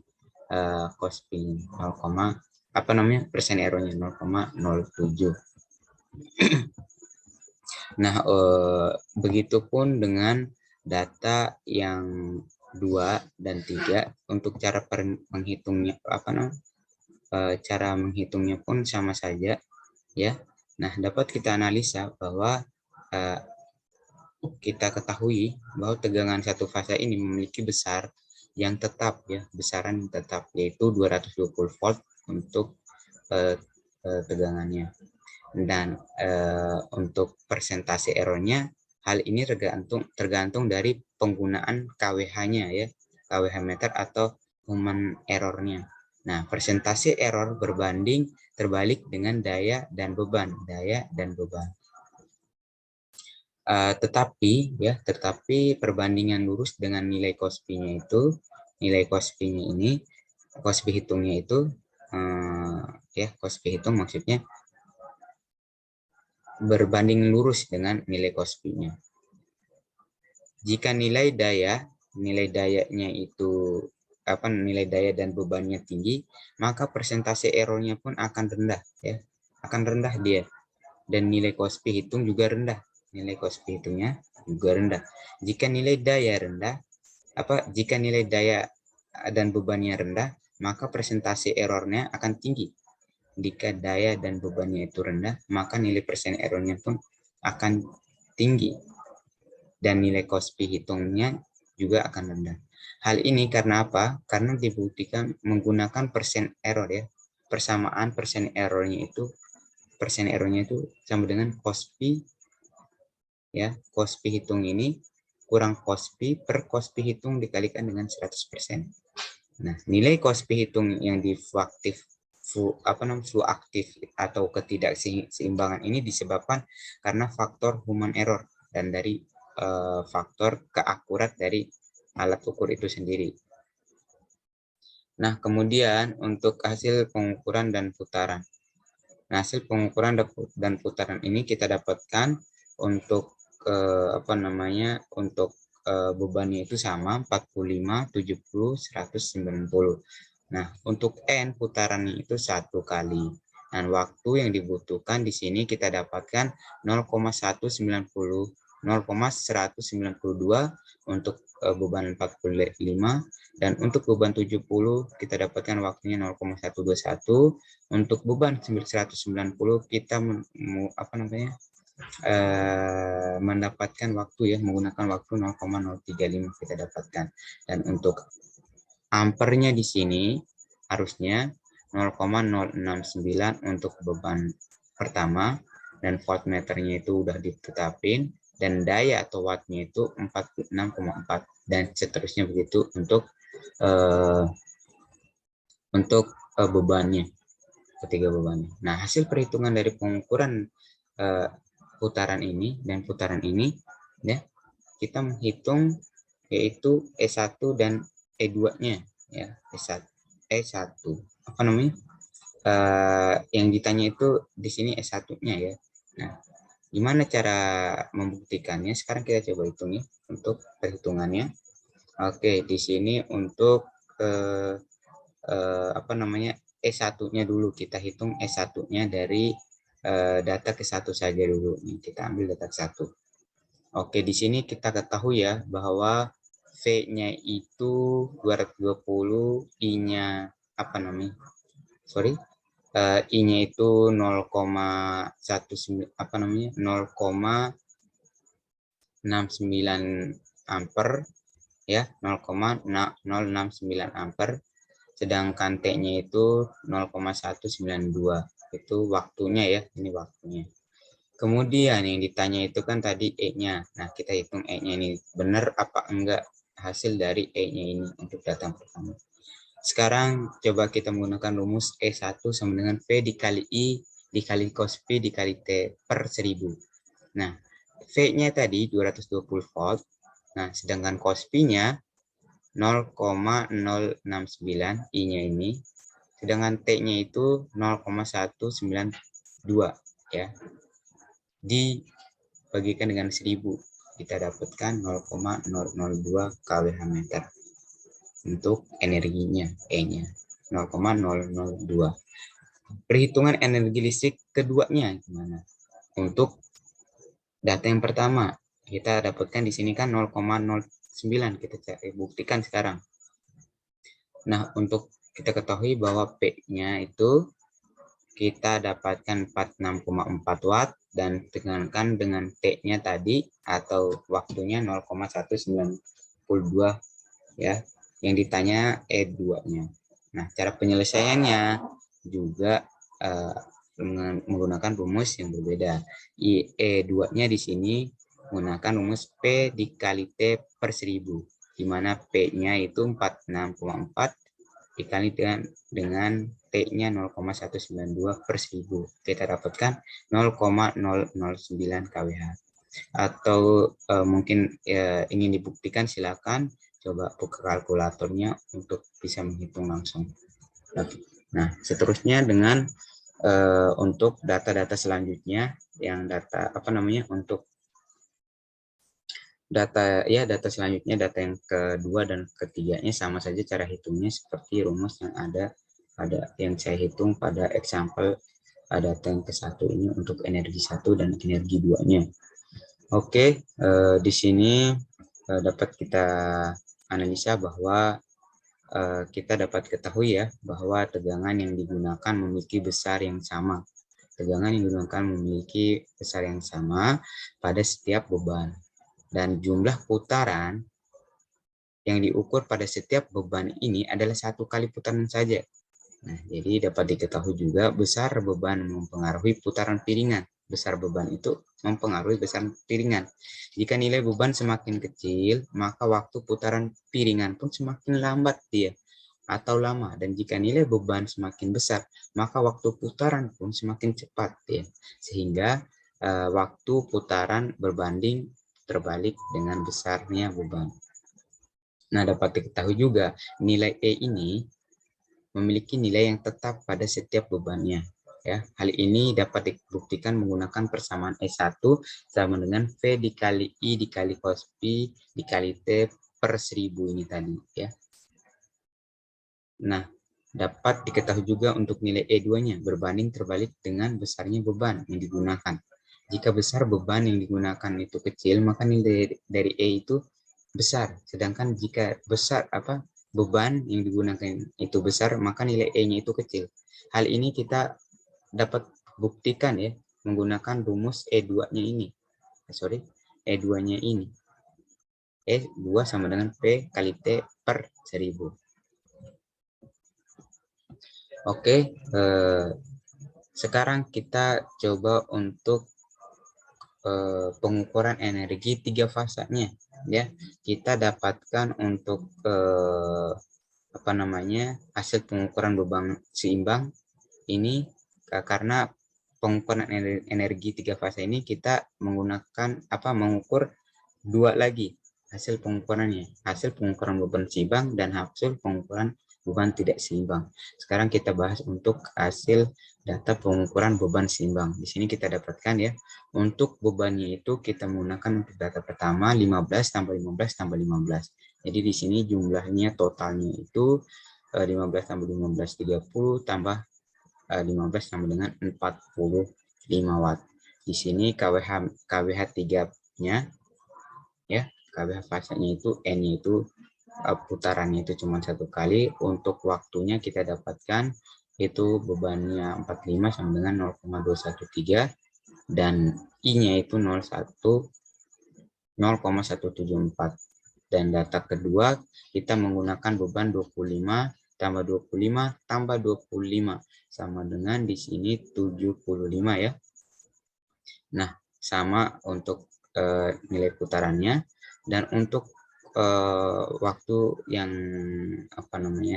Kospi 0, persen errornya 0,07. Nah, begitupun dengan data yang 2 dan 3 untuk cara menghitungnya cara menghitungnya pun sama saja ya. Nah, dapat kita analisa bahwa kita ketahui bahwa tegangan satu fase ini memiliki besar yang tetap ya, besaran yang tetap yaitu 220 volt untuk tegangannya. Dan untuk persentase errornya hal ini tergantung dari penggunaan KWH-nya ya, KWH meter atau human error-nya. Nah, persentase error terbalik dengan daya dan beban, tetapi perbandingan lurus dengan nilai Kospi-nya itu, Kospi hitungnya itu Kospi hitung maksudnya berbanding lurus dengan nilai Kospi-nya. Jika nilai dayanya itu nilai daya dan bebannya tinggi, maka persentase errornya pun akan rendah ya. Akan rendah dia. Dan nilai Kospi hitung juga rendah. Nilai Kospi hitungnya juga rendah. Jika nilai daya dan bebannya rendah, maka persentase errornya akan tinggi. Jika daya dan bebannya itu rendah, maka nilai persen errornya pun akan tinggi. dan nilai Kospi hitungnya juga akan rendah. Hal ini karena apa? Karena dibuktikan menggunakan persen error ya. Persamaan persen errornya itu sama dengan Kospi ya. Kospi hitung ini kurang Kospi per Kospi hitung dikalikan dengan 100%. Nah, nilai Kospi hitung yang di fluaktif atau ketidakseimbangan ini disebabkan karena faktor human error dan dari faktor keakurat dari alat ukur itu sendiri. Nah, kemudian untuk hasil pengukuran dan putaran. Nah, hasil pengukuran dan putaran ini kita dapatkan untuk untuk bebannya itu sama 45, 70, 190. Nah, untuk N putarannya itu 1 kali. Dan waktu yang dibutuhkan di sini kita dapatkan 0,192 untuk beban 45 dan untuk beban 70 kita dapatkan waktunya 0,121. Untuk beban 190 kita mendapatkan waktu ya menggunakan waktu 0,035 kita dapatkan. Dan untuk ampernya di sini harusnya 0,069 untuk beban pertama dan voltmeternya itu udah ditetapin dan daya atau wattnya itu 46,4 dan seterusnya begitu untuk bebannya, ketiga bebannya. Nah, hasil perhitungan dari pengukuran putaran ini dan putaran ini ya kita menghitung yaitu E1 dan E2-nya ya. E1 apa namanya? Yang ditanya itu di sini E1-nya ya. Nah, gimana cara membuktikannya? Sekarang kita coba hitung ya untuk perhitungannya. Oke, di sini untuk E1-nya dulu kita hitung E1-nya dari data ke-1 saja dulu. Nih, kita ambil data ke-1. Oke, di sini kita ketahui ya bahwa V-nya itu 220, I-nya I-nya itu 0,69 ampere ya, 0,069 ampere, sedangkan T-nya itu 0,192. Itu waktunya ya, ini waktunya. Kemudian yang ditanya itu kan tadi E-nya. Nah, kita hitung E-nya ini benar apa enggak hasil dari E-nya ini untuk data pertama. Sekarang coba kita menggunakan rumus E1 sama dengan V dikali I dikali cos P dikali T per 1000. Nah, V-nya tadi 220 volt. Nah, sedangkan cos P-nya 0,069, I-nya ini. Sedangkan T-nya itu 0,192 ya. Dibagikan dengan 1000 kita dapatkan 0,002 kWh meter untuk energinya E-nya 0,002. Perhitungan energi listrik keduanya gimana? Untuk data yang pertama kita dapatkan di sini kan 0,09 kita buktikan sekarang. Nah, untuk kita ketahui bahwa P-nya itu kita dapatkan 46,4 watt dan tekankan dengan T-nya tadi atau waktunya 0,192 ya. Yang ditanya E2-nya. Nah, cara penyelesaiannya juga menggunakan rumus yang berbeda. E2-nya di sini menggunakan rumus P dikali T per 1000, di mana P-nya itu 46,4 dikali dengan T-nya 0,192 per 1000. Kita dapatkan 0,009 kWh. Atau mungkin ingin dibuktikan, silakan coba buka kalkulatornya untuk bisa menghitung langsung. Nah, seterusnya dengan untuk data-data selanjutnya yang untuk data selanjutnya, data yang kedua dan ketiganya sama saja cara hitungnya seperti rumus yang ada yang saya hitung pada example data yang ke-1 ini untuk energi 1 dan energi 2-nya. Oke, di sini dapat kita analisa bahwa kita dapat ketahui ya bahwa tegangan yang digunakan memiliki besar yang sama. Tegangan yang digunakan memiliki besar yang sama pada setiap beban. Dan jumlah putaran yang diukur pada setiap beban ini adalah 1 kali putaran saja. Nah, jadi dapat diketahui juga besar beban mempengaruhi putaran piringan. Besar beban itu mempengaruhi besar piringan. Jika nilai beban semakin kecil, maka waktu putaran piringan pun semakin lambat dia atau lama. Dan jika nilai beban semakin besar, maka waktu putaran pun semakin cepat ya. Sehingga waktu putaran berbanding terbalik dengan besarnya beban. Nah, dapat diketahui juga nilai E ini memiliki nilai yang tetap pada setiap bebannya. Ya, hal ini dapat dibuktikan menggunakan persamaan E1 sama dengan V dikali I dikali cos Pi dikali T per 1000 ini tadi. Ya. Nah, dapat diketahui juga untuk nilai E2-nya berbanding terbalik dengan besarnya beban yang digunakan. Jika besar beban yang digunakan itu kecil, maka nilai dari E itu besar. Sedangkan jika besar beban yang digunakan itu besar, maka nilai E-nya itu kecil. Hal ini kita dapat buktikan ya menggunakan rumus E2-nya ini. E2-nya ini. E2 sama dengan P kali T per 1000. Oke, sekarang kita coba untuk pengukuran energi 3 fasanya ya. Kita dapatkan untuk hasil pengukuran beban seimbang ini karena pengukuran energi 3 fase ini kita menggunakan mengukur 2 lagi hasil pengukurannya, hasil pengukuran beban seimbang dan hasil pengukuran beban tidak seimbang. Sekarang kita bahas untuk hasil data pengukuran beban seimbang. Di sini kita dapatkan ya, untuk bebannya itu kita menggunakan untuk data pertama 15 tambah 15 tambah 15. Jadi di sini jumlahnya totalnya itu 15 tambah 15 30 tambah 15 sama dengan 45 watt. Di sini KWH 3-nya ya, KWH fasenya itu N-nya itu putarannya itu cuma 1 kali. Untuk waktunya kita dapatkan itu bebannya 45 sama dengan 0,213 dan I-nya itu 0,174. Dan data kedua kita menggunakan beban 25 tambah 25 tambah 25 sama dengan di sini 75 ya. Nah, sama untuk nilai putarannya dan untuk waktu yang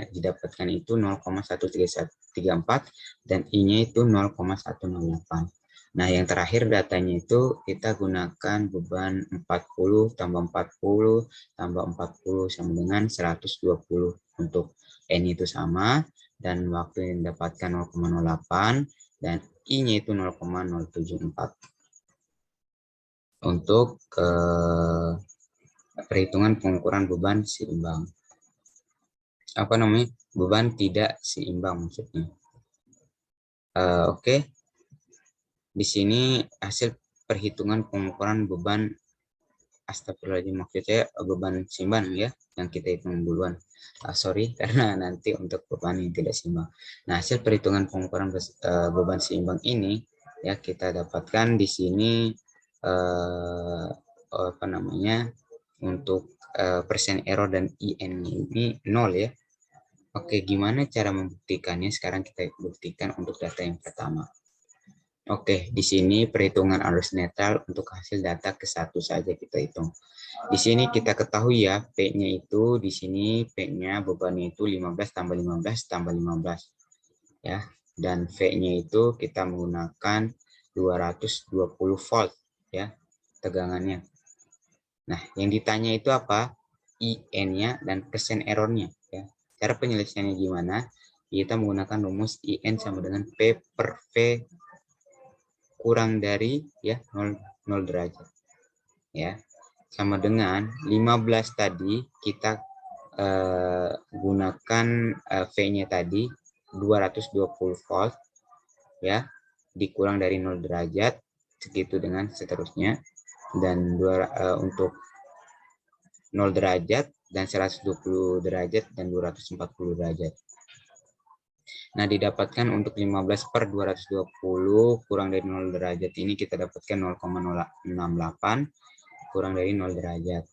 didapatkan itu 0,1334 dan I-nya itu 0,108. Nah, yang terakhir datanya itu kita gunakan beban 40 tambah 40 tambah 40 sama dengan 120. Untuk N itu sama dan waktu yang didapatkan 0,08 dan I-nya itu 0,074. Untuk perhitungan pengukuran beban seimbang. Beban tidak seimbang maksudnya. Oke. Di sini hasil perhitungan pengukuran beban maksud saya beban seimbang ya, yang kita hitung duluan. Sorry karena nanti untuk beban yang tidak seimbang. Nah, hasil perhitungan pengukuran beban seimbang ini ya kita dapatkan di sini untuk persen error dan IN ini 0 ya. Oke, gimana cara membuktikannya? Sekarang kita buktikan untuk data yang pertama. Oke, di sini perhitungan arus netral untuk hasil data ke-1 saja kita hitung. Di sini kita ketahui ya, P-nya itu di sini P-nya bebannya itu 15 tambah 15 tambah 15. Ya, dan V-nya itu kita menggunakan 220 volt ya, tegangannya. Nah, yang ditanya itu apa? IN-nya dan persen error-nya ya. Cara penyelesaiannya gimana? Kita menggunakan rumus IN sama dengan P per V kurang dari ya 0 derajat. Ya. Sama dengan 15 tadi kita gunakan V-nya tadi 220 volt ya, dikurang dari 0 derajat segitu dengan seterusnya, dan untuk 0 derajat dan 120 derajat dan 240 derajat. Nah, didapatkan untuk 15 per 220 kurang dari 0 derajat ini kita dapatkan 0,068 kurang dari 0 derajat.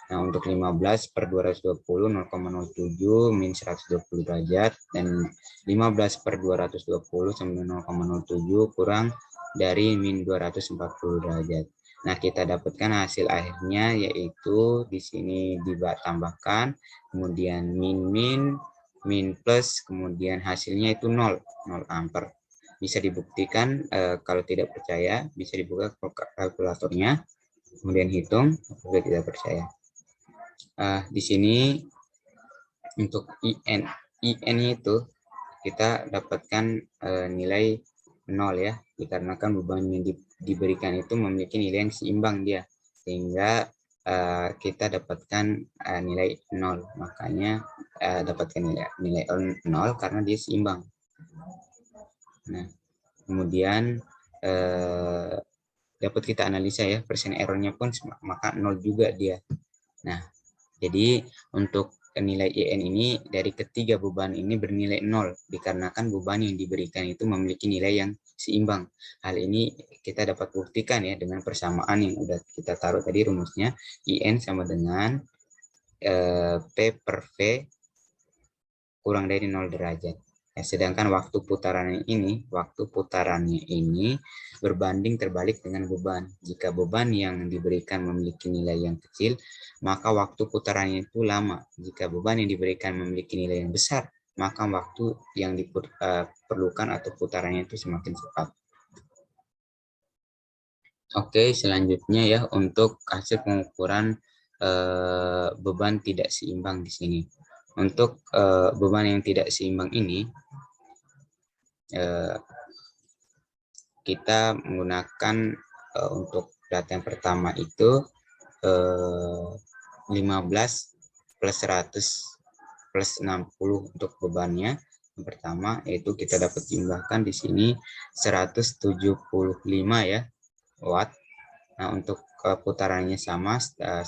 Nah, untuk 15 per 220, 0,07 min 120 derajat, dan 15 per 220 sama dengan 0,07 kurang dari min 240 derajat. Nah, kita dapatkan hasil akhirnya yaitu di sini ditambahkan, kemudian min plus, kemudian hasilnya itu 0 ampere. Bisa dibuktikan, kalau tidak percaya bisa dibuka kalkulatornya, kemudian hitung, apabila tidak percaya. Di sini untuk IN itu kita dapatkan nilai 0 ya, dikarenakan beban yang diberikan itu memiliki nilai yang seimbang dia, sehingga kita dapatkan nilai 0. Makanya dapatkan nilai 0 karena dia seimbang. Nah, kemudian dapat kita analisa ya, persen errornya pun maka 0 juga dia. Nah, jadi untuk nilai IN ini dari ketiga beban ini bernilai 0 dikarenakan beban yang diberikan itu memiliki nilai yang seimbang. Hal ini kita dapat buktikan ya dengan persamaan yang udah kita taruh tadi rumusnya, IN sama dengan P per V kurang dari 0 derajat. Ya, sedangkan waktu putarannya ini berbanding terbalik dengan beban. Jika beban yang diberikan memiliki nilai yang kecil, maka waktu putarannya itu lama. Jika beban yang diberikan memiliki nilai yang besar, maka waktu yang diperlukan atau putarannya itu semakin cepat. Oke, selanjutnya ya untuk hasil pengukuran beban tidak seimbang di sini. Untuk beban yang tidak seimbang ini, kita menggunakan untuk data yang pertama itu 15 plus 100 plus 60 untuk bebannya. Yang pertama yaitu kita dapat jumlahkan di sini 175 ya watt. Nah, untuk putarannya sama 1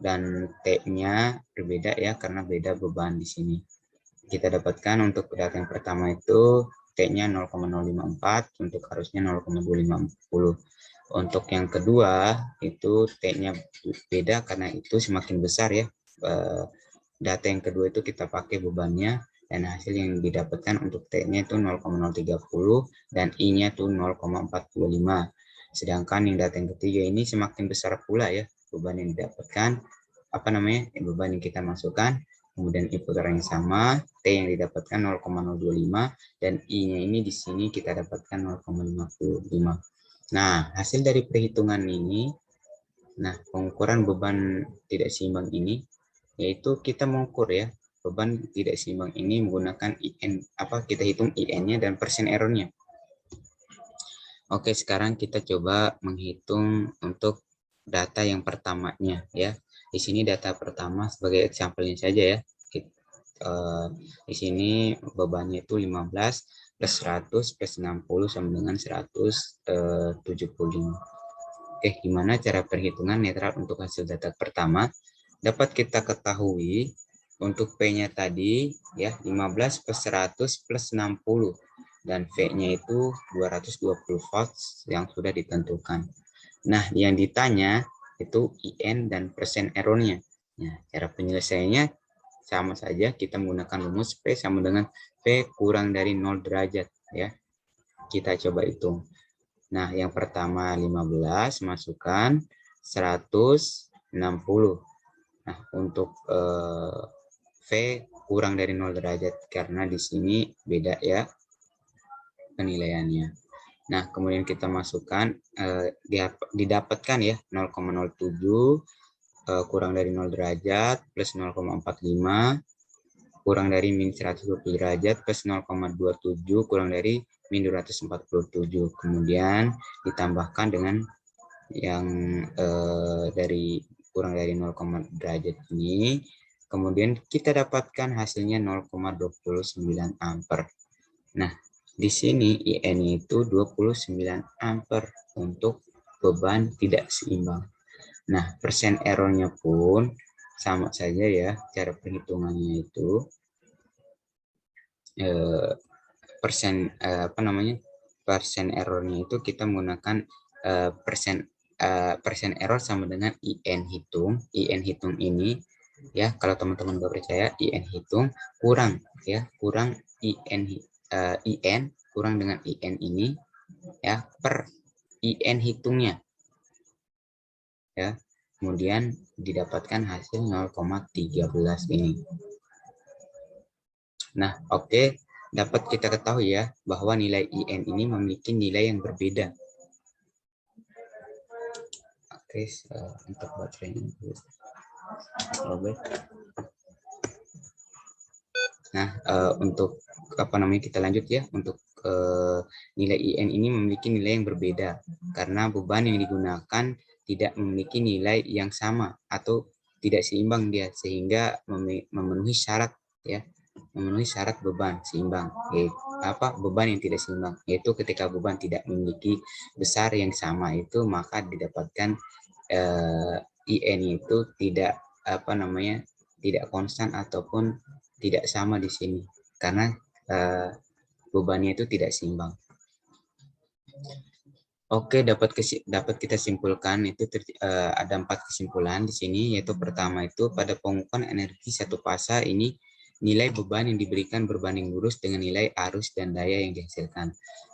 dan T-nya berbeda ya karena beda beban di sini. Kita dapatkan untuk data yang pertama itu T-nya 0,054, untuk arusnya 0,2540. Untuk yang kedua itu T-nya beda karena itu semakin besar ya. Data yang kedua itu kita pakai bebannya dan hasil yang didapatkan untuk T-nya itu 0,030 dan I-nya itu 0,45. Sedangkan yang data yang ketiga ini semakin besar pula ya beban yang didapatkan, beban yang kita masukkan, kemudian I putarannya sama, T yang didapatkan 0,025 dan I-nya ini di sini kita dapatkan 0,55. Nah, hasil dari perhitungan ini, pengukuran beban tidak seimbang ini, yaitu kita mengukur ya beban tidak seimbang ini menggunakan IN, kita hitung IN-nya dan persen error-nya. Oke, sekarang kita coba menghitung untuk data yang pertamanya ya. Di sini data pertama sebagai example-nya saja ya. Di sini bebannya itu 15 plus 100 plus 60 sama dengan 175. Oke, gimana cara perhitungan netral untuk hasil data pertama? Dapat kita ketahui untuk P-nya tadi ya 15 plus 100 plus 60 dan V-nya itu 220 volts yang sudah ditentukan. Nah, yang ditanya itu IN dan persen error-nya. Nah, cara penyelesaiannya sama saja, kita menggunakan rumus P sama dengan V kurang dari 0 derajat ya. Kita coba hitung. Nah, yang pertama 15 masukkan 160. Nah, untuk V kurang dari 0 derajat karena di sini beda ya penilaiannya. Nah, kemudian kita masukkan didapatkan ya 0,07 kurang dari 0 derajat plus 0,45 kurang dari min 120 derajat plus 0,27 kurang dari min 247. Kemudian ditambahkan dengan yang dari kurang dari 0, derajat ini. Kemudian kita dapatkan hasilnya 0,29 ampere. Nah, di sini IN itu 29 ampere untuk beban tidak seimbang. Nah, persen error-nya pun sama saja ya, cara perhitungannya itu persen error-nya itu kita menggunakan persen persen error sama dengan IN hitung. IN hitung ini ya, kalau teman-teman nggak percaya, IN hitung kurang ya, kurang IN kurang dengan IN ini ya per IN hitungnya ya. Kemudian didapatkan hasil 0,13 ini. Nah, oke, dapat kita ketahui ya bahwa nilai IN ini memiliki nilai yang berbeda. Oke, untuk baterainya. Nah, untuk kita lanjut ya. Untuk nilai IN ini memiliki nilai yang berbeda karena beban yang digunakan tidak memiliki nilai yang sama atau tidak seimbang dia, sehingga memenuhi syarat ya, memenuhi syarat beban seimbang, yaitu beban yang tidak seimbang, yaitu ketika beban tidak memiliki besar yang sama, itu maka didapatkan IN itu tidak tidak konstan ataupun tidak sama di sini karena bebannya itu tidak seimbang. Oke, dapat kita simpulkan itu ada 4 kesimpulan di sini, yaitu pertama itu pada pengukuran energi satu fasa ini nilai beban yang diberikan berbanding lurus dengan nilai arus dan daya yang dihasilkan.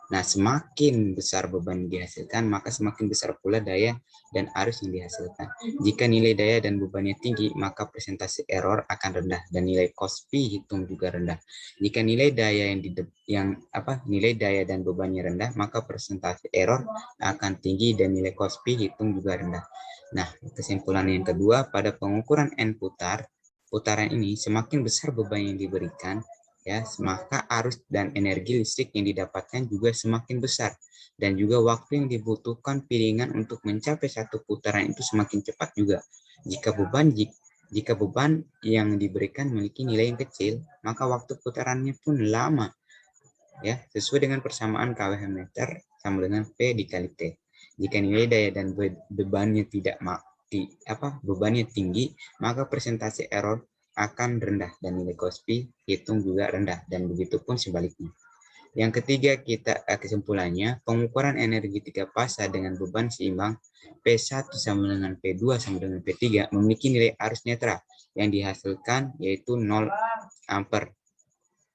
Nah, semakin besar beban yang dihasilkan, maka semakin besar pula daya dan arus yang dihasilkan. Jika nilai daya dan bebannya tinggi, maka presentasi error akan rendah dan nilai cos P hitung juga rendah. Jika nilai daya nilai daya dan bebannya rendah, maka presentasi error akan tinggi dan nilai cos P hitung juga rendah. Nah, kesimpulan yang kedua, pada pengukuran N putaran ini semakin besar beban yang diberikan, ya, maka arus dan energi listrik yang didapatkan juga semakin besar, dan juga waktu yang dibutuhkan piringan untuk mencapai satu putaran itu semakin cepat juga. Jika beban yang diberikan memiliki nilai yang kecil, maka waktu putarannya pun lama, ya, sesuai dengan persamaan kWh meter sama dengan P dikali T. Jika nilai daya dan bebannya bebannya tinggi, maka presentasi error akan rendah dan nilai cos P hitung juga rendah, dan begitu pun sebaliknya. Yang ketiga, kesimpulannya, pengukuran energi 3 fasa dengan beban seimbang P1 sama dengan P2 sama dengan P3 memiliki nilai arus netral yang dihasilkan yaitu 0 ampere.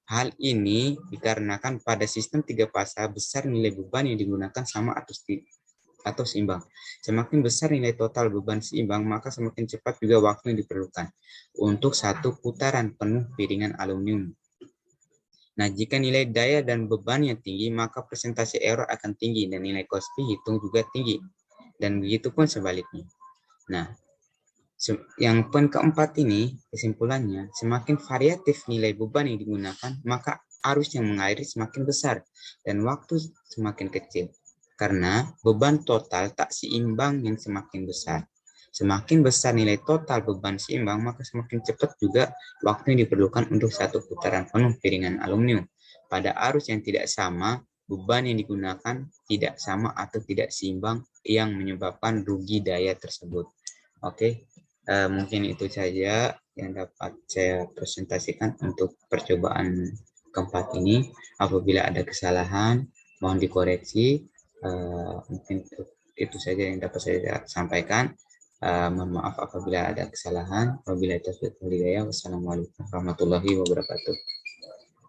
Hal ini dikarenakan pada sistem 3 fasa besar nilai beban yang digunakan sama atau seimbang. Semakin besar nilai total beban seimbang, maka semakin cepat juga waktu yang diperlukan untuk satu putaran penuh piringan aluminium. Nah, jika nilai daya dan bebannya tinggi, maka presentasi error akan tinggi dan nilai cos P hitung juga tinggi. Dan begitu pun sebaliknya. Nah, yang poin keempat ini, kesimpulannya, semakin variatif nilai beban yang digunakan, maka arus yang mengalir semakin besar dan waktu semakin kecil. Karena beban total tak seimbang yang semakin besar. Semakin besar nilai total beban seimbang, maka semakin cepat juga waktu yang diperlukan untuk satu putaran penuh piringan aluminium. Pada arus yang tidak sama, beban yang digunakan tidak sama atau tidak seimbang yang menyebabkan rugi daya tersebut. Oke, mungkin itu saja yang dapat saya presentasikan untuk percobaan keempat ini. Apabila ada kesalahan, mohon dikoreksi. Mungkin itu saja yang dapat saya sampaikan. Mohon maaf apabila ada kesalahan. Wabillahi taufiq wal hidayah. Wassalamualaikum warahmatullahi wabarakatuh.